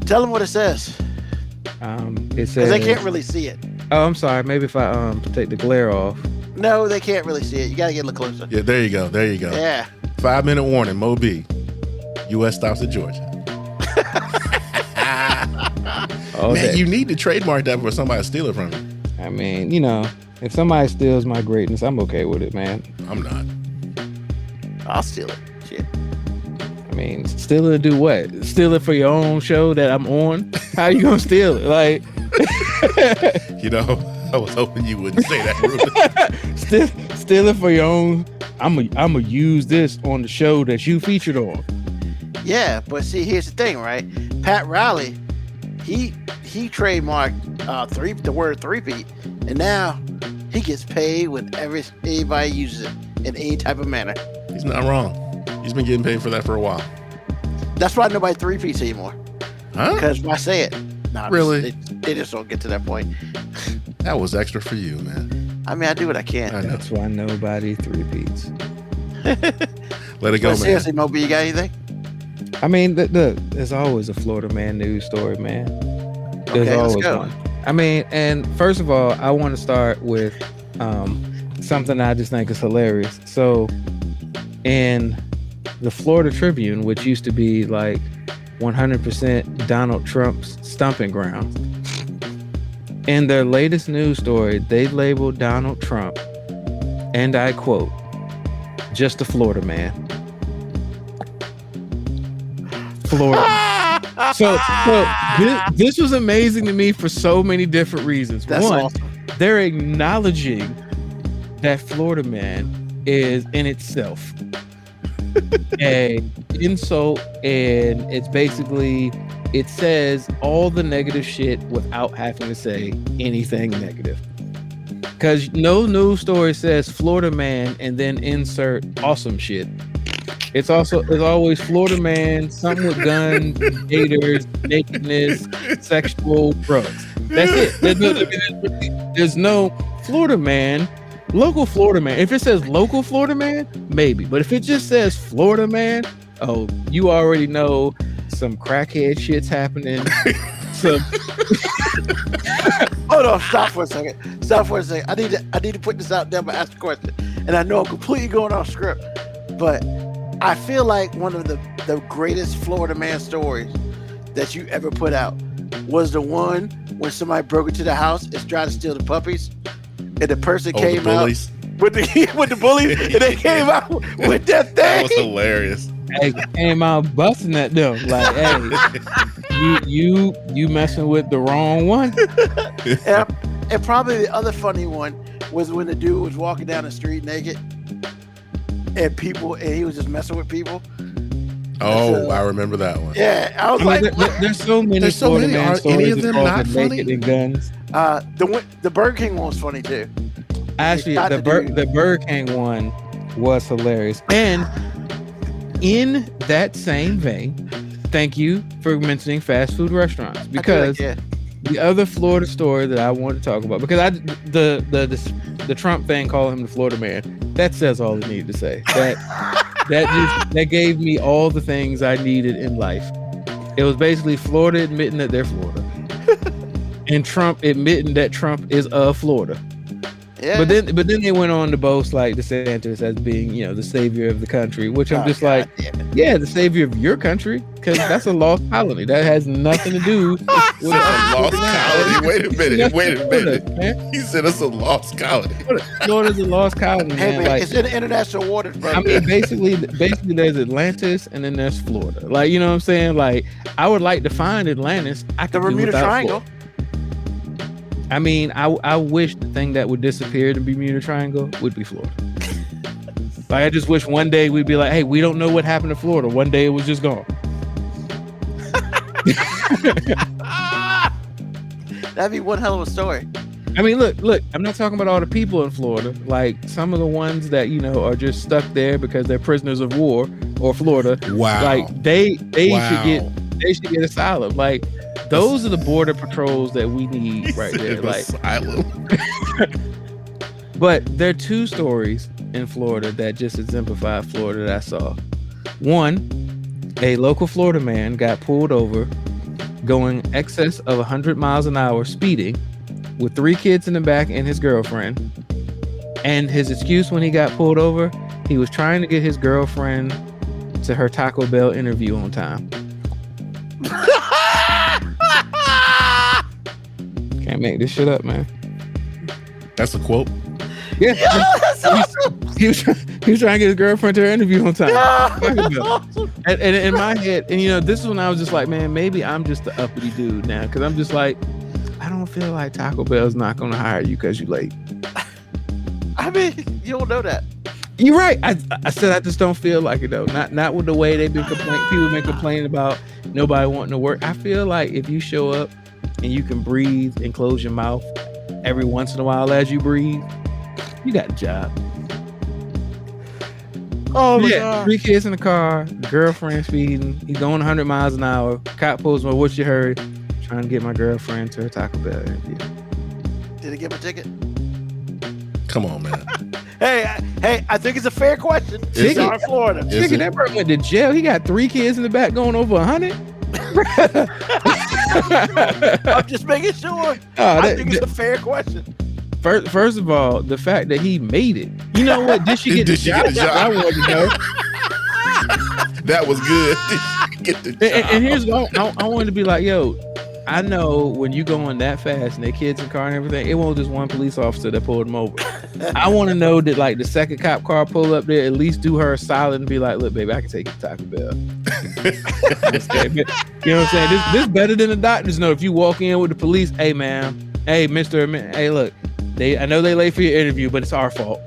Tell them what it says, It because says. they can't really see it. Oh, I'm sorry. Maybe if I take the glare off. No, they can't really see it. You gotta get a little closer. Yeah, there you go. There you go. Yeah. 5-minute warning, MoeB. U.S. stops at Georgia. Oh, Man, you need to trademark that for somebody to steal it from you. I mean, if somebody steals my greatness, I'm okay with it, man. I'm not. I'll steal it. Shit. I mean, steal it to do what? Steal it for your own show that I'm on? How you gonna steal it? Like, I was hoping you wouldn't say that, Ruben. steal it for your own. I'm gonna use this on the show that you featured on. Yeah, but see, here's the thing, right? Pat Riley, he trademarked the word three-peat, and now he gets paid when anybody uses it in any type of manner. He's not wrong. He's been getting paid for that for a while. That's why nobody three-peats anymore. Huh? Because why say it? Nah, Really? They just don't get to that point. That was extra for you, man. I mean, I do what I can. I know. That's why nobody three-peats. Let it go, But man. seriously, MoeB, you got anything? I mean, there's always a Florida man news story, man. There's Okay, let's always go. one. I mean, and first of all, I want to start with something I just think is hilarious. So, in the Florida Tribune, which used to be like 100% Donald Trump's stomping ground, in their latest news story, they labeled Donald Trump, and I quote, "just a Florida man." Florida. So this was amazing to me for so many different reasons. That's One, awesome. they're acknowledging that Florida man is in itself a insult, and it's basically, it says all the negative shit without having to say anything negative. Because no news story says Florida man and then insert awesome shit. It's always Florida man, something with guns, gators, nakedness, sexual drugs. That's it. There's no Florida man, local Florida man. If it says local Florida man, maybe. But if it just says Florida man, oh, you already know some crackhead shit's happening. Hold on, stop for a second. I need to put this out there, but ask the question. and I know I'm completely going off script, but I feel like one of the greatest Florida man stories that you ever put out was the one when somebody broke into the house and tried to steal the puppies, and the person came out with the bullies, and they came out with that thing. That was hilarious. Hey, came out busting at them like, hey, you messing with the wrong one. And probably the other funny one was when the dude was walking down the street naked, and he was just messing with people. Oh, I remember that one. Yeah, I was there's so many. There's so many. Are any of them not funny? Naked and guns. The Burger King one was funny too. Actually, the Burger King one was hilarious. And in that same vein, thank you for mentioning fast food restaurants, because the other Florida story that I want to talk about, because the Trump thing, calling him the Florida man, that says all it needed to say. That gave me all the things I needed in life. It was basically Florida admitting that they're Florida, and Trump admitting that Trump is of Florida. Yeah. But then they went on to boast like DeSantis as being, the savior of the country, which I'm just like, yeah, the savior of your country, because that's a lost colony. That has nothing to do with a lost colony. Wait a minute. He said it's a lost colony. Florida's a lost colony. Hey, man, it's in international waters, bro. I mean, basically there's Atlantis and then there's Florida. Like, you know what I'm saying? Like, I would like to find Atlantis. The Bermuda Triangle. Florida. I mean, I wish the thing that would disappear to Bermuda Triangle would be Florida. Like, I just wish one day we'd be like, hey, we don't know what happened to Florida. One day it was just gone. That'd be one hell of a story. I mean, look, I'm not talking about all the people in Florida. Like, some of the ones that, are just stuck there because they're prisoners of war or Florida. Wow. Like, they should get asylum. Like, those are the border patrols that we need right there. Like, asylum. But there are two stories in Florida that just exemplify Florida that I saw. One, a local Florida man got pulled over going excess of 100 miles an hour speeding with 3 kids in the back and his girlfriend. And his excuse when he got pulled over, he was trying to get his girlfriend to her Taco Bell interview on time. Can't make this shit up, man. That's a quote. Yeah, he was trying to get his girlfriend to her interview on time. And in my head, and this is when I was just like, man, maybe I'm just the uppity dude now, because I'm just like, I don't feel like Taco Bell's not going to hire you because you're late. I mean, you don't know that. You're right. I said I just don't feel like it though. Not with the way they've been complaining. People have been complaining about nobody wanting to work. I feel like if you show up and you can breathe and close your mouth every once in a while as you breathe, you got a job. Oh my God. 3 kids in the car, girlfriend speeding, he's going 100 miles an hour. Cop pulls me, what's your hurry? Trying to get my girlfriend to her Taco Bell interview. Did he give him a ticket? Come on, man. Hey, I think it's a fair question. Ticket? In Florida. Ticket, that bro went to jail. He got 3 kids in the back going over 100. I'm just making sure. I think it's a fair question. First of all, the fact that he made it. You know what? Did she get the job? I wanted to know. That was good. Get the job. And here's what I wanted to be like, yo, I know when you going that fast and their kids in the car and everything, it won't just one police officer that pulled them over. I want to know that like the second cop car pull up there, at least do her a solid and be like, look, baby, I can take you to Taco Bell. You know what I'm saying? This better than the doctor's note. If you walk in with the police, hey, ma'am, hey, Mr. Hey, look, I know they late for your interview, but it's our fault.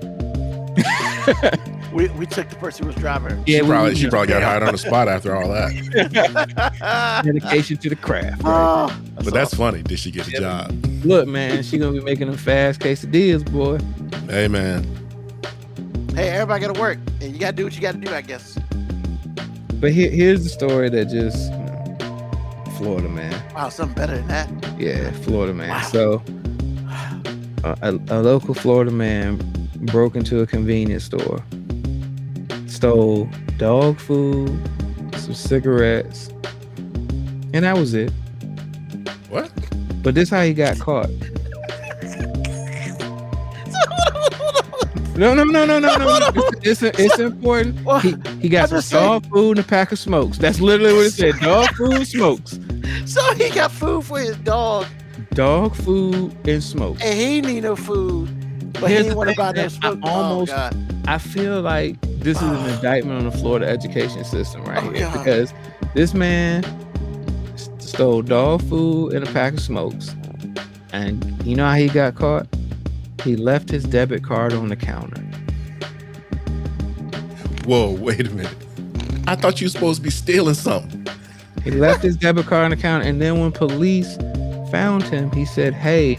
We took the person who was driving. Yeah, she probably got hired on the spot after all that. Dedication to the craft. Right? But that's funny. Did she get the job? Look, man, she gonna be making them fast quesadillas, boy. Hey, man. Hey, everybody gotta work, and you gotta do what you gotta do, I guess. But here's the story that just Florida, man. Wow, something better than that. Yeah, Florida, man. Wow. So a local Florida man broke into a convenience store, stole dog food, some cigarettes, and that was it. What? But this how he got caught. No. It's important. Well, He got I'm some just saying. dog food and a pack of smokes. That's literally what it said. Dog food, smokes. So he got food for his dog, Dog food and smokes. and he need no food, but Here's he the want to thing, buy no man. smoke. almost- Oh, God. I feel like this is an indictment on the Florida education system right Oh, here, God. because this man stole dog food and a pack of smokes, and you know how he got caught? He left his debit card on the counter. Whoa, wait a minute. I thought you were supposed to be stealing something. He left his debit card on the counter, and then when police found him, he said, "Hey,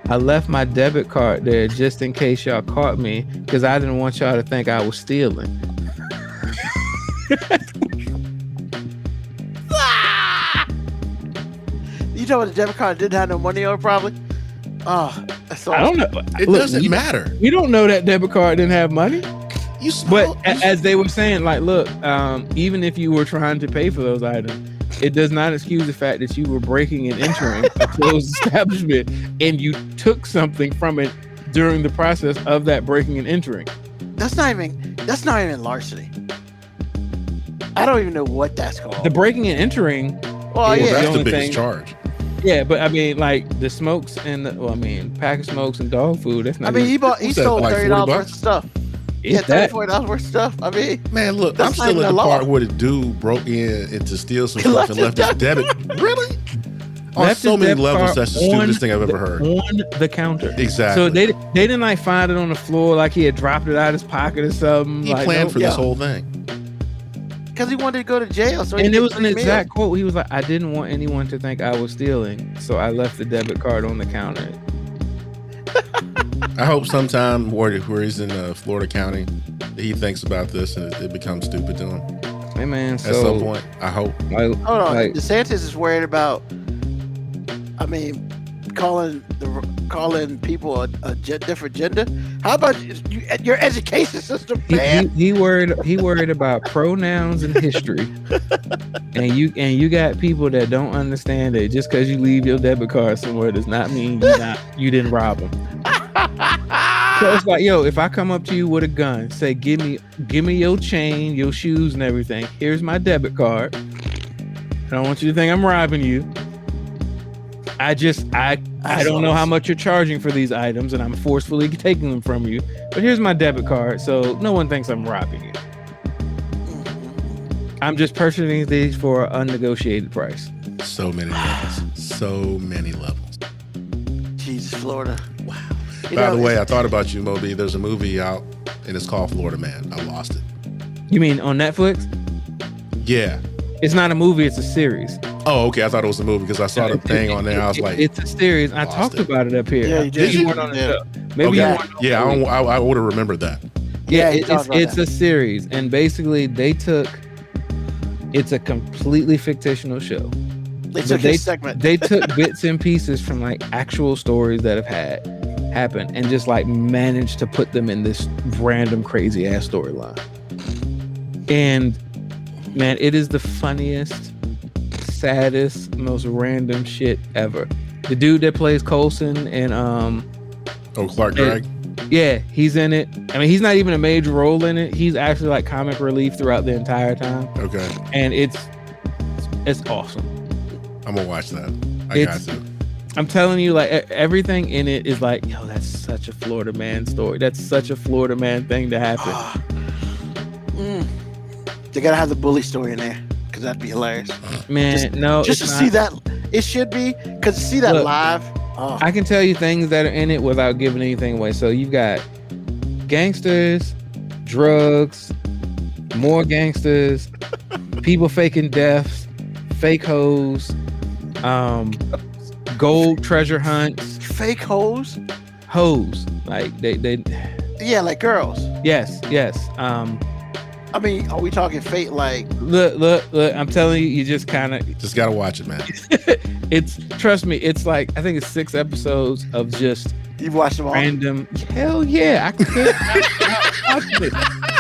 I left my debit card there just in case y'all caught me, because I didn't want y'all to think I was stealing." You know what? The debit card didn't have no money on it, probably. Oh, that's all. I don't know. It Look, doesn't matter. We don't know that debit card didn't have money. You But smell. as they were saying, like, look, even if you were trying to pay for those items, it does not excuse the fact that you were breaking and entering a closed establishment and you took something from it during the process of that breaking and entering. That's not even larceny. I don't even know what that's called. The breaking and entering, Oh Well, yeah, that's only the biggest thing- charge. yeah, but I mean, like the smokes and pack of smokes and dog food. That's not. I mean, he What's that, stole like $30 worth $40? of stuff. is Yeah, that $40 worth of stuff. I mean, Man, look, That's I'm not still even at the the law. part where the dude broke in to steal some He stuff left and his left his debit- debit. Really? On left so his many debit levels, card that's the on stupidest thing I've ever heard. on the counter. Exactly. So they didn't like find it on the floor like he had dropped it out of his pocket or something. He like, planned no. for this Yeah. whole thing. because he wanted to go to jail. So he And could it was get an 3 meals. exact quote. He was like, "I didn't want anyone to think I was stealing, so I left the debit card on the counter." I hope sometime where he's in Florida County, he thinks about this and it becomes stupid to him. Hey man, At so some point, I hope. like, Hold on, like, DeSantis is worried about. I mean, calling people a different gender. How about your education system, man? he worried about pronouns and history, and you got people that don't understand that just because you leave your debit card somewhere does not mean you didn't rob them. So it's like, yo, if I come up to you with a gun, say, give me your chain, your shoes, and everything. Here's my debit card. I don't want you to think I'm robbing you. I don't know how much you're charging for these items, and I'm forcefully taking them from you. But here's my debit card, so no one thinks I'm robbing you. I'm just purchasing these for an unnegotiated price. So many levels. So many levels. Jesus, Florida. Wow. You By know, the way, I thought about you, MoeB. There's a movie out and it's called Florida Man. I lost it. You mean on Netflix? Yeah. It's not a movie; it's a series. Oh, okay. I thought it was a movie because I saw the thing on there. I was like, it's a series. I lost talked it. about it up here. Yeah, you did. You weren't on the Yeah. show. Maybe you okay. weren't on the Yeah, movie. I would have remembered that. Yeah, he talked about it's that. a series, and basically it's a completely fictional show. They But took his segment. They took bits and pieces from like actual stories that have happened, and just like managed to put them in this random crazy ass storyline. And man, it is the funniest, saddest, most random shit ever. The dude that plays Coulson and Oh, Clark Gregg. yeah, he's in it. I mean, he's not even a major role in it. He's actually like comic relief throughout the entire time, Okay. and it's awesome. I'm gonna watch that. I It's- got to. I'm telling you, like everything in it is like, yo, that's such a Florida man story. That's such a Florida man thing to happen. They gotta have the bully story in there because that'd be hilarious. Man, just- no, Just to it's see not. that, it should be because to see that Look, live. Oh, I can tell you things that are in it without giving anything away. So you've got gangsters, drugs, more gangsters, people faking deaths, fake hoes, gold treasure hunts, fake hoes. like they Yeah, like girls. yes. I mean, are we talking fake? Like, Look, I'm telling you, you just kind of, Just gotta watch it, man. trust me, it's like, I think it's 6 episodes of just you've watched them all. random. Hell yeah, I can watch it.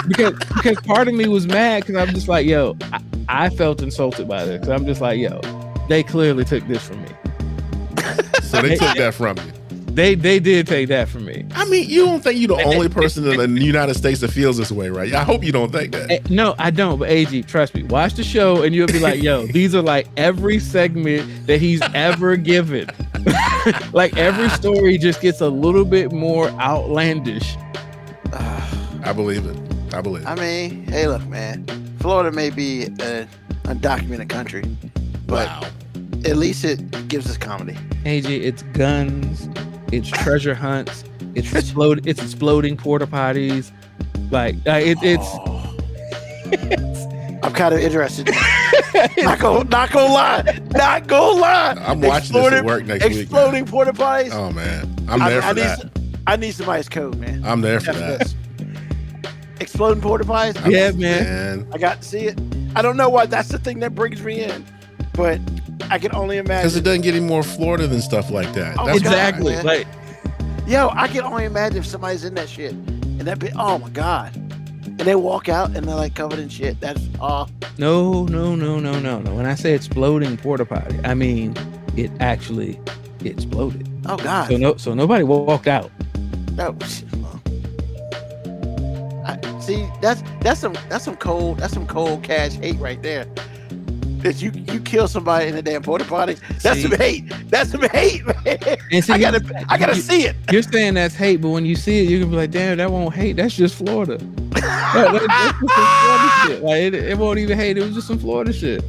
Because part of me was mad because I'm just like, yo, I felt insulted by this. 'Cause I'm just like, yo, they clearly took this from me. So they took that from you. They did take that from me. I mean, you don't think you're the only person in the United States that feels this way, right? I hope you don't think that. No, I don't. But AG, trust me, watch the show and you'll be like, yo, these are like every segment that he's ever given. Like every story just gets a little bit more outlandish. I believe it. I believe it. I mean, hey, look, man. Florida may be an undocumented country, but at least it gives us comedy. AG, it's guns, it's treasure hunts, it's exploding porta potties. Like it's. I'm kind of interested. Not gonna lie. I'm watching this at work next week. Exploding porta potties. Oh man, I'm there for that. I need somebody's code, man. I'm there for that. Exploding porta potties. Yeah, man. I got to see it. I don't know why that's the thing that brings me in, but I can only imagine because it doesn't get any more Florida than stuff like that. Oh, That's exactly. God, yo, I can only imagine if somebody's in that shit and that be, oh my God, and they walk out and they're like covered in shit. That's No. When I say exploding porta potty, I mean it actually exploded. Oh God. So nobody walked out. No. See, that's some cold cash hate right there. That you kill somebody in a damn porta potty. That's some hate. That's some hate, man. And see, I gotta see it. You're saying that's hate, but when you see it, you're gonna be like, damn, that won't hate. That's just Florida. That's just some Florida shit. Like it won't even hate. It was just some Florida shit.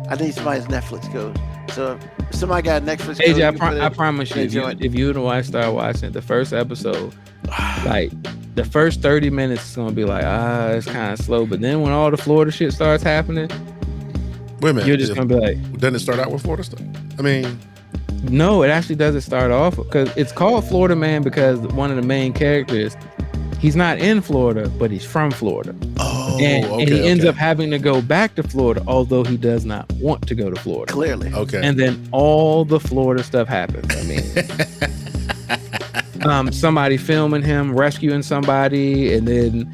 I need somebody's Netflix code. So if somebody got a Netflix code, AJ, I promise you, if you and the wife start watching the first episode, like the first 30 minutes is gonna be like, it's kind of slow. But then when all the Florida shit starts happening, wait a minute, you're just gonna be like, doesn't it start out with Florida stuff? I mean, no, it actually doesn't start off because it's called Florida Man because one of the main characters, he's not in Florida, but he's from Florida. Oh, and he ends up having to go back to Florida, although he does not want to go to Florida. Clearly. Okay. And then all the Florida stuff happens. I mean, somebody filming him rescuing somebody, and then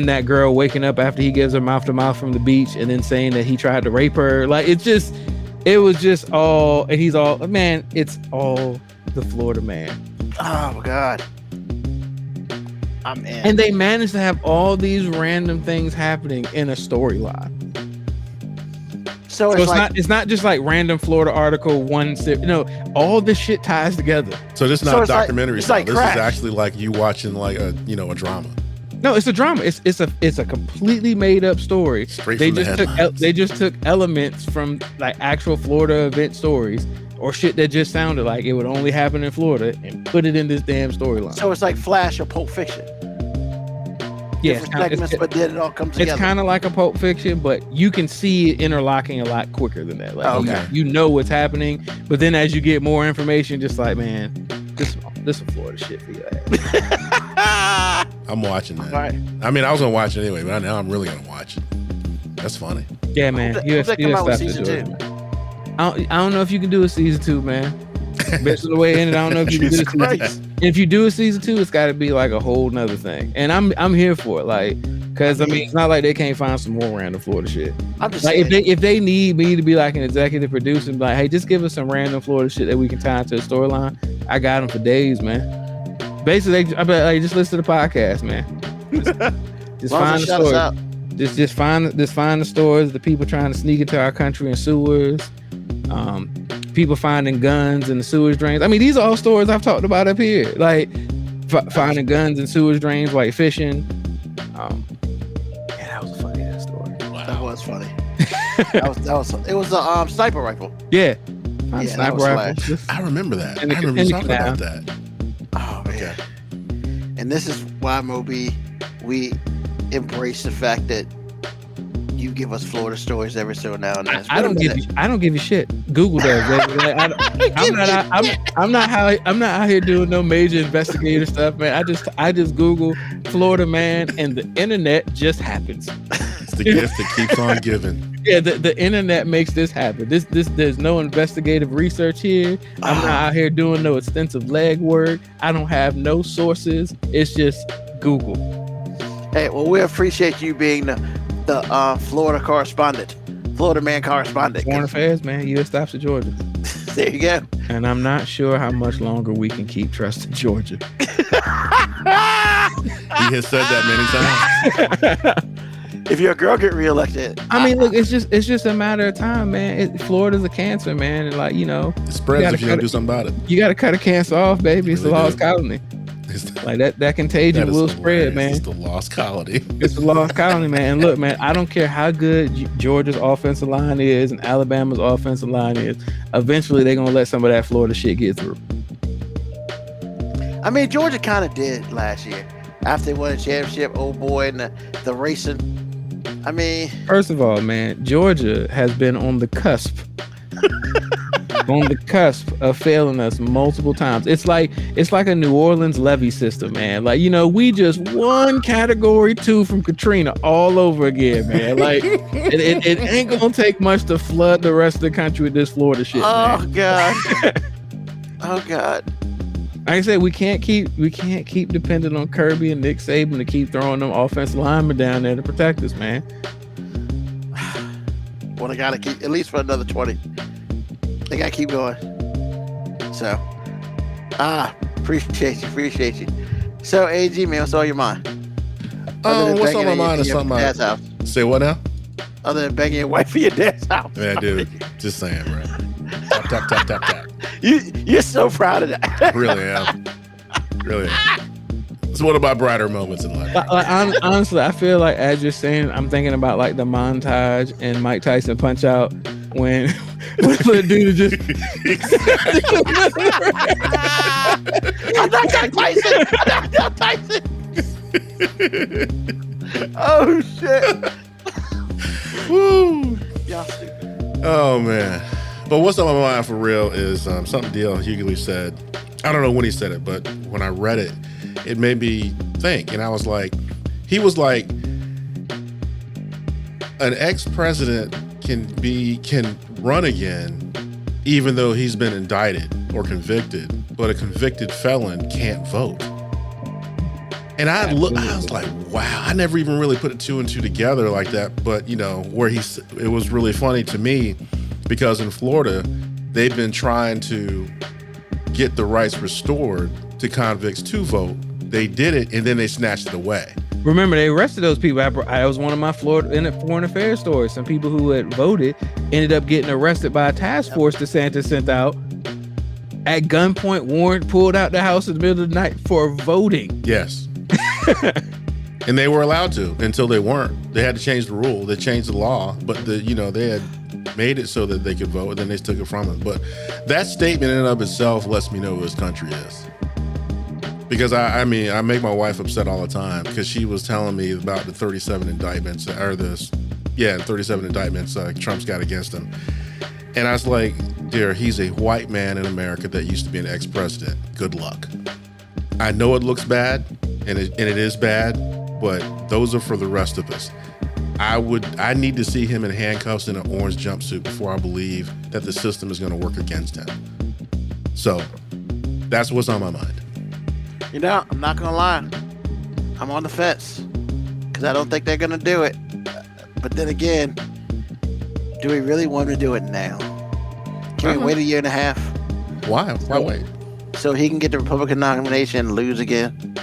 that girl waking up after he gives her mouth to mouth from the beach, and then saying that he tried to rape her. Like it was just all, and he's all, man, it's all the Florida Man. Oh my God. I'm in. And they managed to have all these random things happening in a storyline. So it's not just like random Florida article all this shit ties together. So this is not a documentary. It's like this Crash. is actually like you watching like a drama. No, it's a drama. It's a completely made up story. They just took elements from like actual Florida event stories or shit that just sounded like it would only happen in Florida and put it in this damn storyline. So it's like Flash or Pulp Fiction. Yeah, but then it all comes together. It's kind of like a Pulp Fiction, but you can see it interlocking a lot quicker than that. Like, you know what's happening, but then as you get more information, just like, man, this is Florida shit for you. I'm watching that. Right. I mean, I was gonna watch it anyway, but now I'm really gonna watch it. That's funny. Yeah, man. Come out with season 2. I don't know if you can do a season 2, man. Based on the way it ended, I don't know if you can do a season 2. If you do a season 2, it's got to be like a whole nother thing, and I'm here for it. Like, because I mean, it's not like they can't find some more random Florida shit. I'm just like, if they need me to be like an executive producer, and be like, hey, just give us some random Florida shit that we can tie into a storyline. I got them for days, man. Basically, I bet like just listen to the podcast, man. Just find the story. Just find the stories. The people trying to sneak into our country in sewers. People finding guns in the sewage drains. I mean, these are all stories I've talked about up here. Like finding guns in sewage drains while you're fishing. That was a funny ass story. Wow. That was funny. It was a sniper rifle. Yeah. Sniper rifle. I remember that. I remember you talking about that. Oh man. Okay. And this is why MoeB, we embrace the fact that you give us Florida stories every so now and then. I don't give you shit. Google does. Like, I'm not out here doing no major investigative stuff, man. I just Google Florida Man, and the internet just happens. It's the gift that keeps on giving. Yeah, the internet makes this happen. There's no investigative research here. I'm not out here doing no extensive legwork. I don't have no sources. It's just Google. Hey, well, we appreciate you being the Florida correspondent, Florida Man correspondent. Foreign affairs, man. U.S. stops to Georgia. There you go. And I'm not sure how much longer we can keep trusting Georgia. He has said that many times. If your girl get reelected, I mean, look, it's just a matter of time, man. Florida's a cancer, man, and like, you know, It spreads if you don't do something about it. you got to cut a cancer off, baby. It's the Really lost do. colony. It's Like that contagion that is will hilarious. spread, man. It's the lost colony. It's the lost colony, man. And look, man, I don't care how good Georgia's offensive line is and Alabama's offensive line is. Eventually, they're gonna let some of that Florida shit get through. I mean, Georgia kind of did last year after they won a championship. Oh boy, and the racing. I mean, First of all, man, Georgia has been on the cusp. On the cusp of failing us multiple times. It's like a New Orleans levee system, man. Like, you know, we just won category 2 from Katrina all over again, man. Like it ain't gonna take much to flood the rest of the country with this Florida shit, oh man. god, oh god. Like I said, we can't keep depending on Kirby and Nick Saban to keep throwing them offensive linemen down there to protect us, man. Well, they gotta keep at least for another 20. They gotta keep going. So, appreciate you. So, AG, man, what's on your mind? Other than What's on banging my mind is your something. dad's house. Say what now? Other than banging your wife for your dad's house. Yeah, dude. Just saying, bro. Tap, tap, tap, tap, tap. You're so proud of that. Really am. Really am. It's one of my brighter moments in life. Honestly, I feel like as you're saying, I'm thinking about like the montage in Mike Tyson Punch Out when the dude just I'm not Tyson. Oh shit. Woo. Y'all stupid. Oh man. But what's on my mind for real is something D.L. Hughley said. I don't know when he said it, but when I read it, it made me think. And I was like, he was like, an ex-president can run again, even though he's been indicted or convicted, but a convicted felon can't vote. And I was like, wow, I never even really put 2 and 2 together like that. But you know, it was really funny to me because in Florida, they've been trying to get the rights restored to convicts to vote. They did it, and then they snatched it away. remember they arrested those people. I was one of my Florida foreign affairs stories. Some people who had voted ended up getting arrested by a task force DeSantis sent out at gunpoint, warrant pulled out the house in the middle of the night for voting. Yes. And they were allowed to until they weren't. They had to change the rule. They changed the law, but they had made it so that they could vote, and then they took it from them. But that statement in and of itself lets me know who this country is. Because I mean, I make my wife upset all the time because she was telling me about the 37 indictments, 37 indictments Trump's got against him. And I was like, dear, he's a white man in America that used to be an ex-president. Good luck. I know it looks bad, and it is bad, but those are for the rest of us. I need to see him in handcuffs in an orange jumpsuit before I believe that the system is going to work against him. So that's what's on my mind. You know, I'm not gonna lie, I'm on the fence because I don't think they're gonna do it. But then again, do we really want to do it now? Can we wait a year and a half? Why? Why wait? So he can get the Republican nomination and lose again?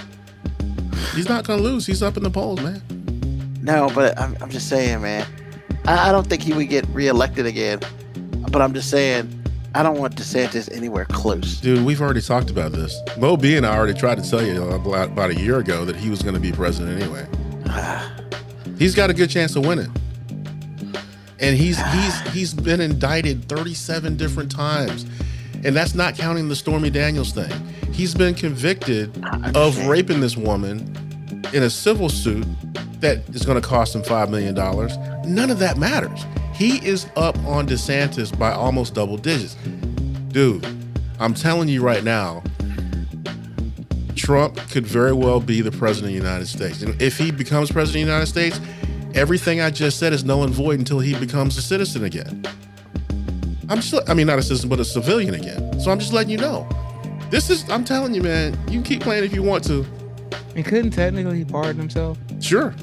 He's not going to lose. He's up in the polls, man. No, but I'm just saying, man. I don't think he would get reelected again. But I'm just saying, I don't want DeSantis anywhere close. Dude, we've already talked about this. MoeB and I already tried to tell you about a year ago that he was going to be president anyway. He's got a good chance of winning. And he's been indicted 37 different times. And that's not counting the Stormy Daniels thing. He's been convicted of raping this woman in a civil suit that is going to cost him $5 million. None of that matters. He is up on DeSantis by almost double digits. Dude, I'm telling you right now, Trump could very well be the president of the United States. And if he becomes president of the United States, everything I just said is null and void until he becomes a citizen again. Not a citizen, but a civilian again. So I'm just letting you know. I'm telling you, man, you can keep playing if you want to. And couldn't technically he pardon himself? Sure.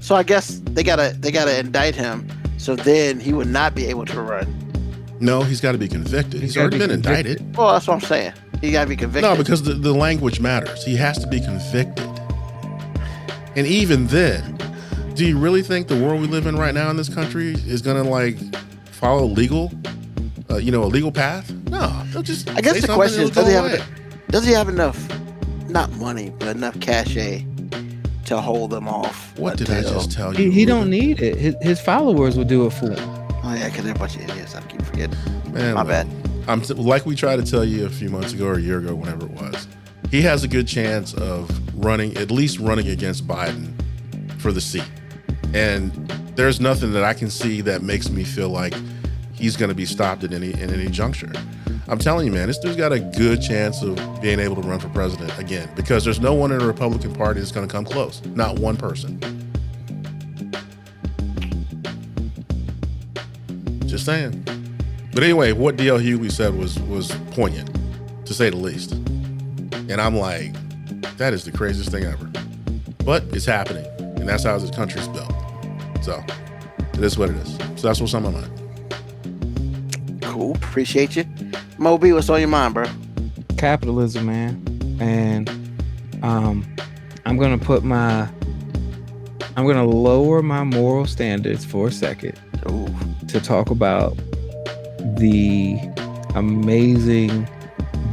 So I guess they gotta indict him, so then he would not be able to run. No, he's got to be convicted. He's already been indicted. Well, that's what I'm saying. He got to be convicted. No, because the language matters. He has to be convicted. And even then, do you really think the world we live in right now in this country is going to like follow legal, a legal path? No, they'll just. I guess say the something question is, and it'll go away. does he have enough, not money, but enough cachet to hold them off? What did I just tell you? He don't need it. His followers will do it for him. Oh yeah, because they're a bunch of idiots. I keep forgetting. Man, My bad. Like we tried to tell you a few months ago or a year ago, whenever it was. He has a good chance of at least running against Biden for the seat. And there's nothing that I can see that makes me feel like he's going to be stopped at any juncture. I'm telling you, man, this dude's got a good chance of being able to run for president again, because there's no one in the Republican Party that's going to come close. Not one person. Just saying. But anyway, what D.L. Hughley said was poignant, to say the least. And I'm like, that is the craziest thing ever. But it's happening. And that's how this country's built. So it is what it is. So that's what's on my mind. Cool. Appreciate you. MoeB, what's on your mind, bro? Capitalism, man. And I'm gonna lower my moral standards for a second. Ooh. To talk about the amazing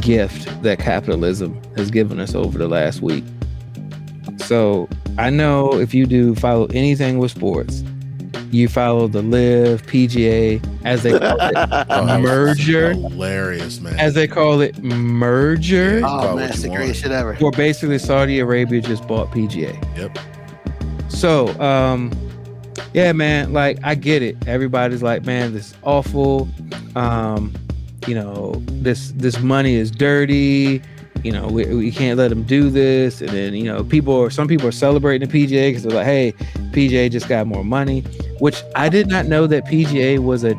gift that capitalism has given us over the last week. So I know if you do follow anything with sports, you follow the LIV, PGA, as they call it, merger. Hilarious, man. As they call it, merger. Oh man, it's the greatest shit ever. Where basically Saudi Arabia just bought PGA. Yep. So, yeah, man, like I get it. Everybody's like, man, this is awful. This money is dirty. We can't let them do this. And then, some people are celebrating the PGA because they're like, hey, PGA just got more money, which I did not know that PGA was a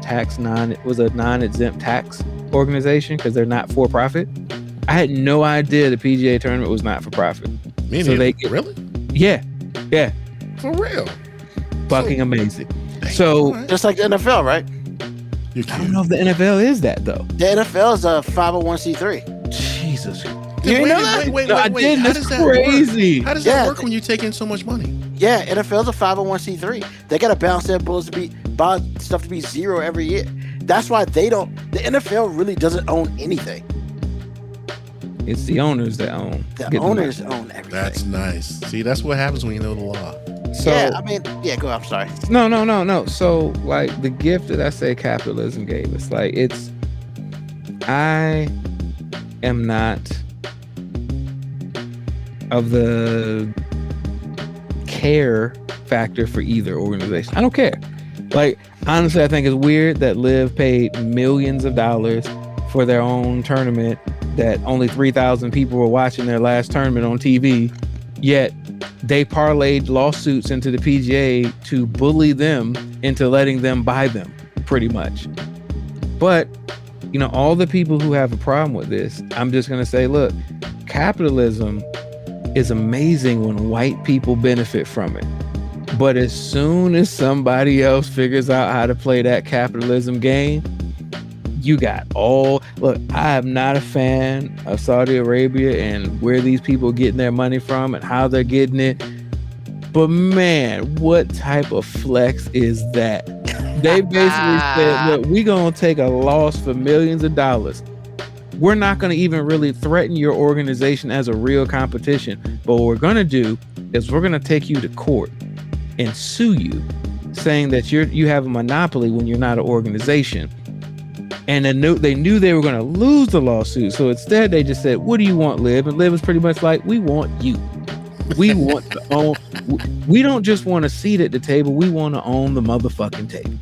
non-exempt tax organization because they're not for profit. I had no idea the PGA tournament was not for profit. Me neither. Really? Yeah. For real? Fucking amazing. So just like the NFL, right? I don't know if the NFL is that though. The NFL is a 501c3. Jesus. Wait. I did. That's crazy. How does that work when you take in so much money? Yeah, NFL's a 501c3. They got to balance their books buy stuff to be zero every year. That's why the NFL really doesn't own anything. It's the owners that own. The owners own everything. That's nice. See, that's what happens when you know the law. So, go. I'm sorry. No. So, like, the gift that I say capitalism gave us, like, I am not of the care factor for either organization. I don't care. Like, honestly, I think it's weird that LIV paid millions of dollars for their own tournament that only 3,000 people were watching their last tournament on TV, yet they parlayed lawsuits into the PGA to bully them into letting them buy them, pretty much. But, all the people who have a problem with this, I'm just going to say, look, capitalism is amazing when white people benefit from it. But as soon as somebody else figures out how to play that capitalism game, you got look, I am not a fan of Saudi Arabia and where these people are getting their money from and how they're getting it. But man, what type of flex is that? They basically said, look, we're going to take a loss for millions of dollars. We're not going to even really threaten your organization as a real competition. But what we're going to do is we're going to take you to court and sue you, saying that you have a monopoly when you're not an organization. And they knew they were going to lose the lawsuit. So instead, they just said, what do you want, LIV? And LIV was pretty much like, we want you. We want to own. We don't just want a seat at the table. We want to own the motherfucking table.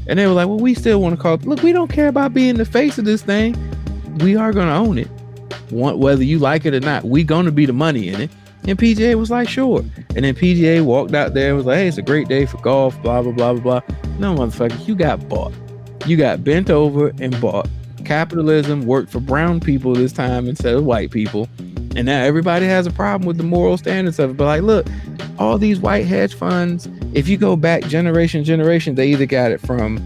And they were like, well, we still want to call. Look, we don't care about being the face of this thing. We are going to own it. Whether you like it or not, we going to be the money in it. And PGA was like, sure. And then PGA walked out there and was like, hey, it's a great day for golf, blah, blah, blah, blah, blah. No, motherfucker, you got bought. You got bent over and bought. Capitalism worked for brown people this time instead of white people. And now everybody has a problem with the moral standards of it. But like, look, all these white hedge funds, if you go back generation, they either got it from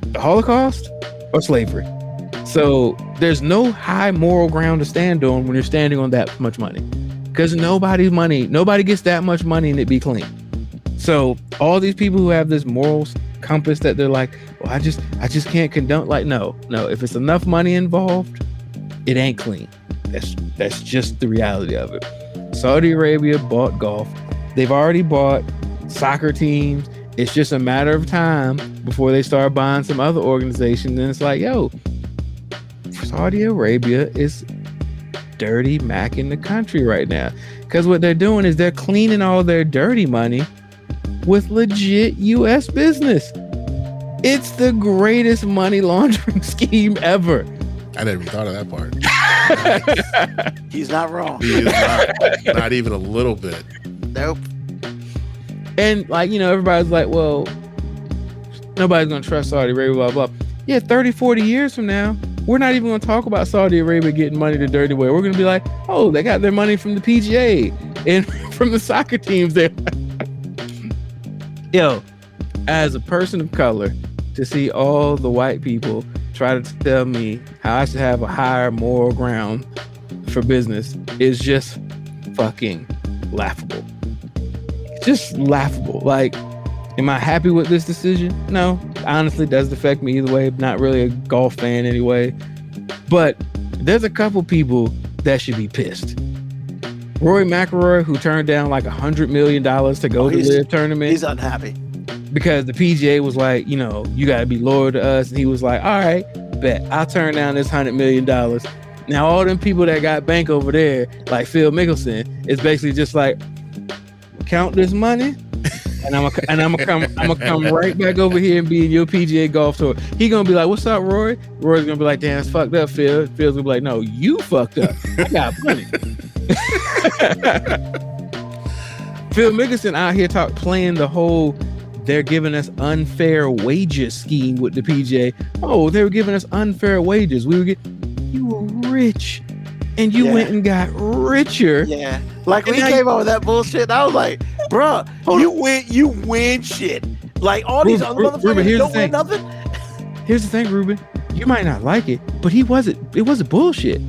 the Holocaust or slavery. So there's no high moral ground to stand on when you're standing on that much money, because nobody gets that much money and it be clean. So all these people who have this moral compass that they're like, well, I just can't condone. Like, no, if it's enough money involved, it ain't clean. That's just the reality of it. Saudi Arabia bought golf. They've already bought soccer teams. It's just a matter of time before they start buying some other organizations. And it's like, yo, Saudi Arabia is dirty macking the country right now. Because what they're doing is they're cleaning all their dirty money with legit U.S. business. It's the greatest money laundering scheme ever. I never even thought of that part. He's not wrong. He is not even a little bit. Nope. And like, everybody's like, well, nobody's going to trust Saudi Arabia, blah, blah. Yeah, 30, 40 years from now, we're not even going to talk about Saudi Arabia getting money the dirty way. We're going to be like, oh, they got their money from the PGA and from the soccer teams there. Yo, as a person of color, to see all the white people try to tell me how I should have a higher moral ground for business is just fucking laughable. Just laughable. Like, am I happy with this decision? No. Honestly, it doesn't affect me either way. Not really a golf fan anyway. But there's a couple people that should be pissed. Rory McIlroy, who turned down like $100 million to go to the LIV tournament. He's unhappy. Because the PGA was like, you got to be loyal to us. And he was like, all right, bet. I'll turn down this $100 million. Now, all them people that got bank over there, like Phil Mickelson, is basically just like, count this money, and I'm gonna come right back over here and be in your PGA golf tour. He gonna be like, "What's up, Rory?" Rory's gonna be like, "Damn, it's fucked up, Phil." Phil's gonna be like, "No, you fucked up. I got money." Phil Mickelson out here playing the whole they're giving us unfair wages scheme with the PGA. Oh, they were giving us unfair wages. You were rich. And you went and got richer. Yeah. Like when he came up with that bullshit, I was like, bruh, you win shit. Like all these other motherfuckers don't win nothing. Here's the thing, Ruben. You might not like it, but it wasn't bullshit.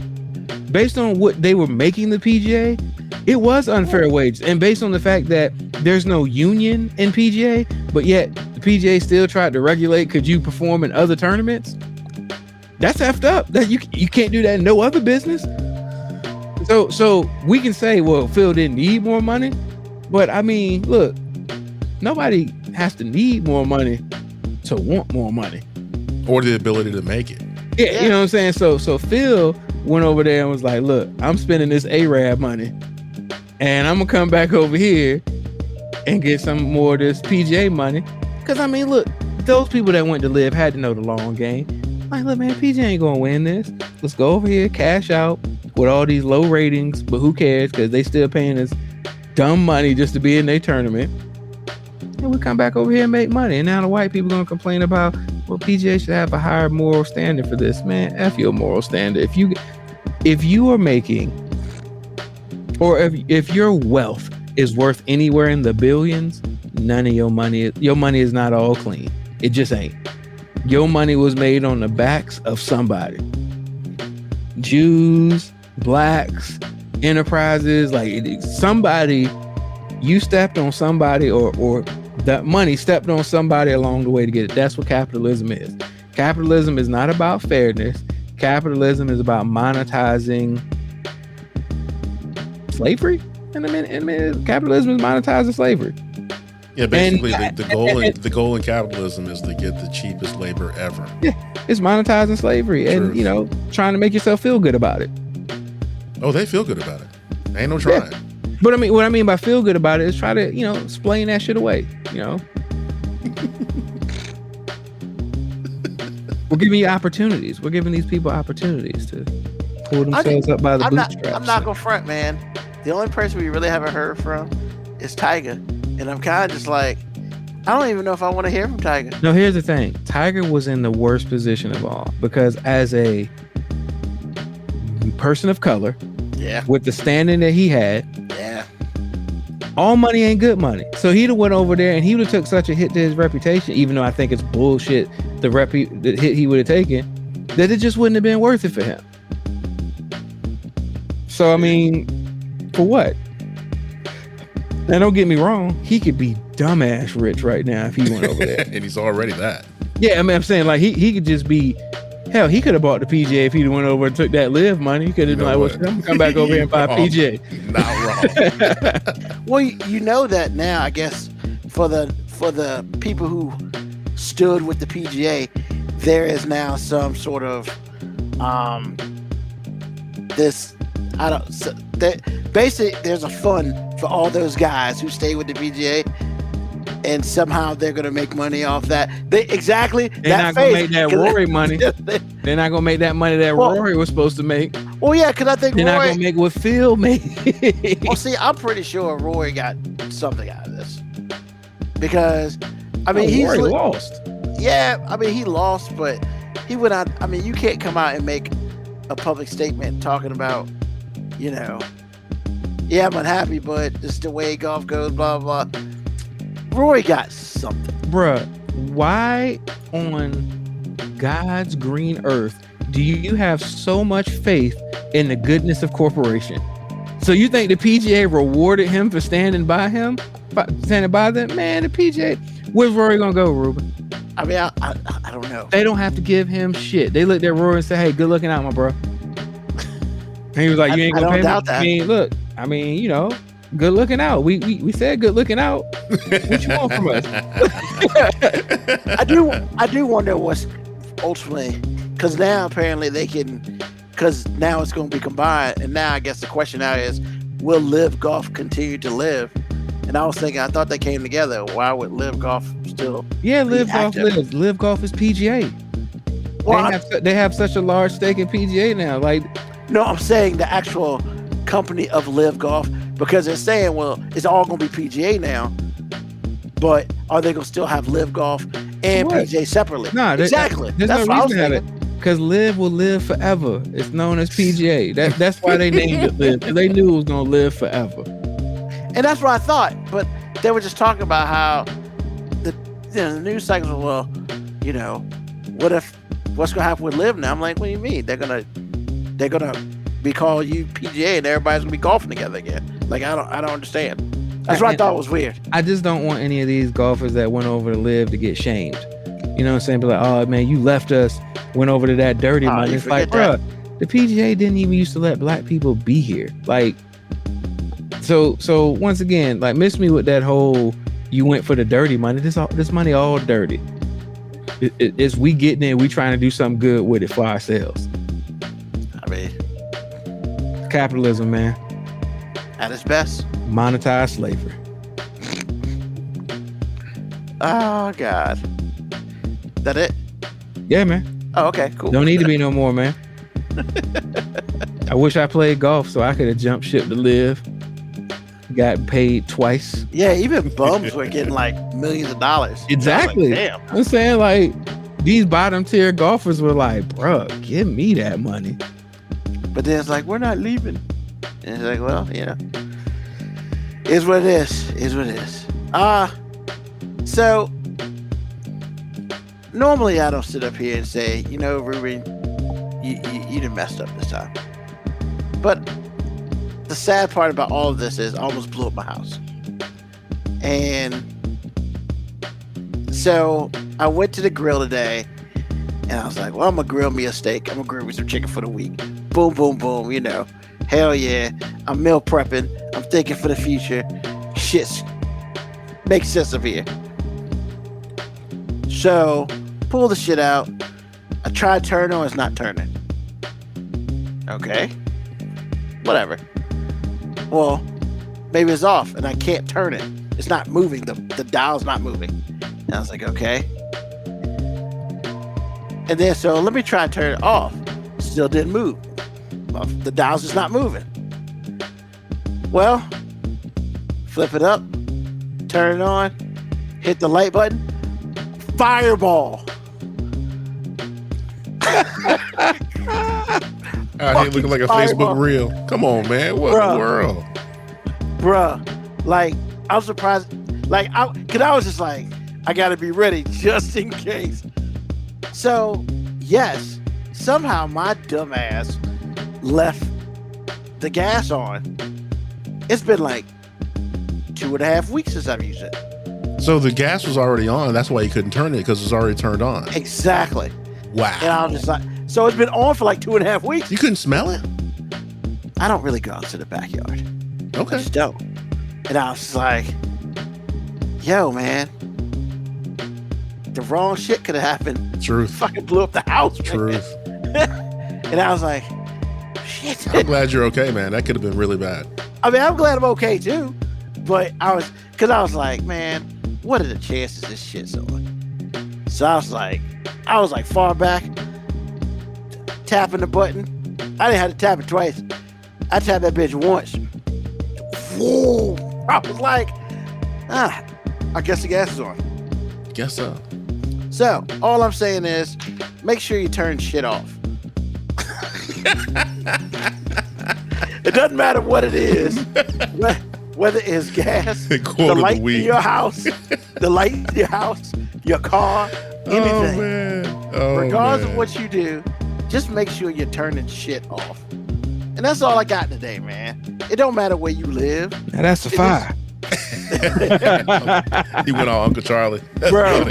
Based on what they were making the PGA, it was unfair wages. And based on the fact that there's no union in PGA, but yet the PGA still tried to regulate could you perform in other tournaments? That's effed up. That you can't do that in no other business. So we can say, well, Phil didn't need more money, but I mean, look, nobody has to need more money to want more money or the ability to make it. Yeah, you know what I'm saying? So Phil went over there and was like, look, I'm spending this Arab money and I'm gonna come back over here and get some more of this PGA money. Because I mean, look, those people that went to LIV had to know the long game. Like, look, man, PGA ain't gonna win this. Let's go over here, cash out with all these low ratings, but who cares? Because they still paying us dumb money just to be in their tournament. And we come back over here and make money. And now the white people gonna complain about, well, PGA should have a higher moral standard for this. Man, F your moral standard. If you are making, or if your wealth is worth anywhere in the billions, none of your money is not all clean. It just ain't. Your money was made on the backs of somebody. Jews, blacks, enterprises, like somebody, you stepped on somebody or that money stepped on somebody along the way to get it. That's what capitalism is. Capitalism is not about fairness. Capitalism is about monetizing slavery. And I mean, capitalism is monetizing slavery. Yeah, basically the goal in capitalism is to get the cheapest labor ever. Yeah, it's monetizing slavery. Truth. And trying to make yourself feel good about it. Oh, they feel good about it. Ain't no trying. Yeah. But I mean, what I mean by feel good about it is try to, explain that shit away. We're giving you opportunities. We're giving these people opportunities to pull themselves up by the bootstraps. I'm not gonna front, man. The only person we really haven't heard from is Tiger. And I'm kind of just like, I don't even know if I want to hear from Tiger. No, here's the thing. Tiger was in the worst position of all because as a person of color, with the standing that he had, all money ain't good money. So he'd have went over there and he would have took such a hit to his reputation, even though I think it's bullshit, the hit he would have taken. that it just wouldn't have been worth it for him. So I mean, for what? Now don't get me wrong, he could be dumbass rich right now if he went over there. And he's already that. Yeah, I mean, I'm saying like he could just be. Hell, he could have bought the PGA if he went over and took that live money. He could have been like, well, come back over here and buy a PGA. Not wrong. Well, you know that now, I guess, for the people who stood with the PGA, there is now some sort of basically there's a fund for all those guys who stay with the PGA. And somehow they're gonna make money off that. They're not gonna make that Rory money. They're not gonna make that money that Rory was supposed to make. Well, yeah, because I think they're Rory, not gonna make what Phil made. Well, see, I'm pretty sure Rory got something out of this because, I mean, Rory lost. Yeah, I mean, he lost, but he went out. I mean, you can't come out and make a public statement talking about, yeah, I'm unhappy, but this is the way golf goes. Blah blah. Roy got something. Bruh, why on God's green earth do you have so much faith in the goodness of corporation? So you think the PGA rewarded him for standing by them? Man, the PGA, where's Rory gonna go, Ruben? I mean, I don't know. They don't have to give him shit. They looked at Rory and said, hey, good looking out, my bro. And he was like, you ain't gonna pay me? That. I mean, look, good looking out. We said good looking out. What you want from us? I do wonder what's ultimately, because now apparently they can, because now it's going to be combined, and now I guess the question now is, will Live Golf continue to live? And I was thinking, I thought they came together. Why would Live Golf still? Yeah, Live Golf lives. Live Golf is PGA. Well, they have such a large stake in PGA now. Like, no, I'm saying the actual company of Live Golf. Because they're saying, well, it's all going to be PGA now, but are they going to still have Live Golf and PGA separately? No, exactly. There's that's no what reason to have it. Because Live will live forever. It's known as PGA. That's why they named it Live. They knew it was going to live forever. And that's what I thought. But they were just talking about how the news cycles were, well, what's going to happen with Live now? I'm like, what do you mean? They're gonna be calling you PGA and everybody's gonna be golfing together again. Like, I don't understand. That's what I thought was weird. I just don't want any of these golfers that went over to Live to get shamed. You know what I'm saying? Be like, oh man, you left us, went over to that dirty money. It's like, bro, the PGA didn't even used to let black people be here. Like, so once again, like, miss me with that whole you went for the dirty money. This money all dirty. It's we getting in, we trying to do something good with it for ourselves. I mean, capitalism, man. At its best. Monetized slavery. Oh, God. That it? Yeah, man. Oh, okay, cool. Don't need to be no more, man. I wish I played golf so I could have jumped ship to Live. Got paid twice. Yeah, even bums were getting like millions of dollars. Exactly. Like, damn. I'm saying, like, these bottom tier golfers were like, bruh, give me that money. But then it's like, we're not leaving. And it's like, well, is what it is. Is what it is. So normally I don't sit up here and say, Ruben, you done messed up this time. But the sad part about all of this is I almost blew up my house. And so I went to the grill today and I was like, well, I'm gonna grill me a steak. I'm gonna grill me some chicken for the week. Boom, boom, boom, Hell yeah. I'm meal prepping. I'm thinking for the future. Shit makes sense of here. So, pull the shit out. I tried to turn on, it's not turning. Okay. Whatever. Well, maybe it's off and I can't turn it. It's not moving. The dial's not moving. And I was like, okay. And then, so let me try and turn it off. Still didn't move. Well, the dial's just not moving. Well, flip it up, turn it on, hit the light button, fireball. Out here looking like a Facebook reel. Come on, man. What in the world? Bruh, like, I'm surprised. Like, cause I was just like, I gotta be ready just in case. So, yes, somehow my dumb ass left the gas on. It's been like 2.5 weeks since I've used it. So the gas was already on. That's why you couldn't turn it, because it was already turned on. Exactly. Wow. And I was just like, so it's been on for like 2.5 weeks. You couldn't smell it? I don't really go out to the backyard. I Okay. just don't. And I was just like, yo, man, the wrong shit could have happened. Truth. Fucking blew up the house. Man. Truth. And I was like, shit. I'm glad you're okay, man. That could have been really bad. I mean, I'm glad I'm okay too. But I was like, man, what are the chances this shit's on? So I was like far back, tapping the button. I didn't have to tap it twice. I tapped that bitch once. Whoa. I was like, I guess the gas is on. Guess so. So all I'm saying is, make sure you turn shit off. It doesn't matter what it is, whether it's gas, the light in your house, your car, anything. Oh, man. Oh, Regardless man. of what you do, just make sure you're turning shit off. And that's all I got today, man. It don't matter where you live. Now that's a fire. He went on Uncle Charlie. Bro.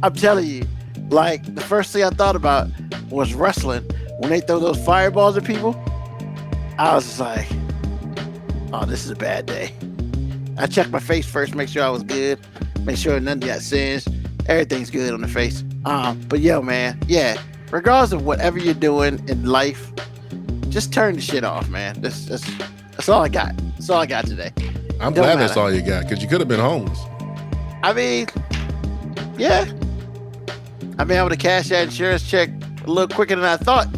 I'm telling you, like, the first thing I thought about was wrestling. When they throw those fireballs at people, I was just like, oh, this is a bad day. I checked my face first, make sure I was good, make sure nothing got singed. Everything's good on the face. But yo, man, yeah, regardless of whatever you're doing in life, just turn the shit off, man. That's all I got. That's all I got today. I'm Don't glad that's matter. all you got, because you could have been homeless. I mean, yeah. I've been able to cash that insurance check a little quicker than I thought.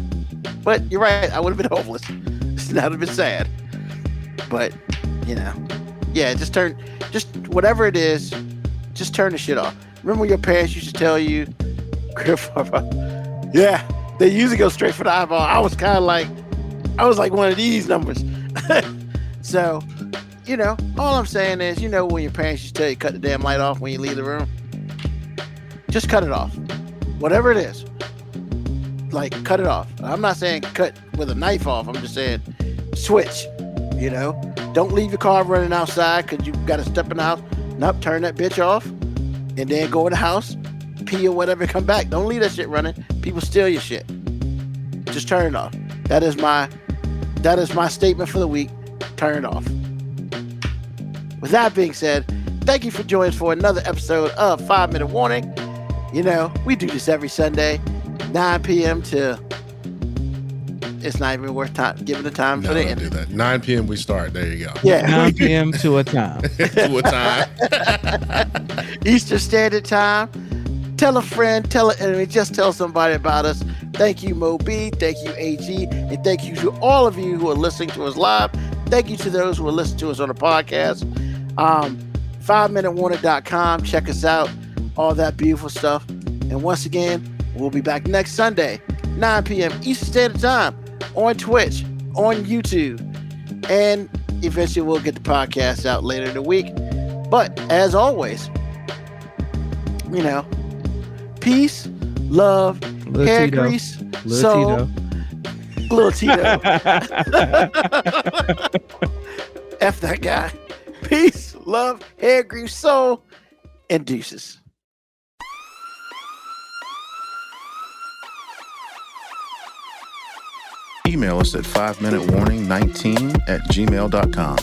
But you're right, I would have been homeless. That would have been sad. But, you know, yeah, just whatever it is, just turn the shit off. Remember when your parents used to tell you, yeah, they usually go straight for the eyeball. I was like one of these numbers. So, you know, all I'm saying is, you know, when your parents used to tell you cut the damn light off when you leave the room, just cut it off. Whatever it is, like, cut it off. I'm not saying cut with a knife off. I'm just saying switch, you know. Don't leave your car running outside because you got to step in the house. Nope, turn that bitch off and then go in the house, pee or whatever, come back. Don't leave that shit running. People steal your shit. Just turn it off. That is my statement for the week. Turn it off. With that being said, thank you for joining us for another episode of 5 Minute Warning. You know, we do this every Sunday, 9 p.m. to... It's not even worth giving the time No, for the don't end. do that. 9 p.m. we start. There you go. Yeah. 9 p.m. to a time. To a time. Eastern Standard Time. Tell a friend, tell an enemy, just tell somebody about us. Thank you, MoeB. Thank you, AG. And thank you to all of you who are listening to us live. Thank you to those who are listening to us on the podcast. 5minutewarning.com. Check us out. All that beautiful stuff. And once again, we'll be back next Sunday, 9 p.m. Eastern Standard Time on Twitch, on YouTube. And eventually we'll get the podcast out later in the week. But as always, you know, peace, love, Lil hair Tito. grease, Lil soul, little Tito. F that guy. Peace, love, hair grease, soul, and deuces. Email us at 5minutewarning19@gmail.com.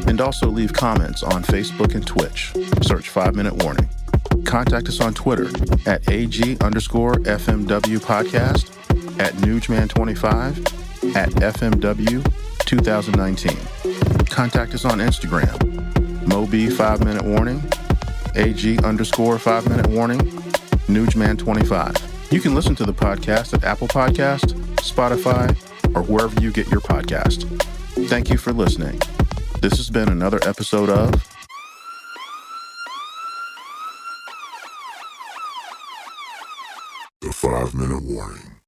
And also leave comments on Facebook and Twitch. Search 5 Minute Warning. Contact us on Twitter at AG_FMW podcast, at Newsman25, at FMW 2019. Contact us on Instagram, MoeB 5 Minute Warning, AG_5 Minute Warning, Newsman25. You can listen to the podcast at Apple Podcast, Spotify, or wherever you get your podcast. Thank you for listening. This has been another episode of The 5 Minute Warning.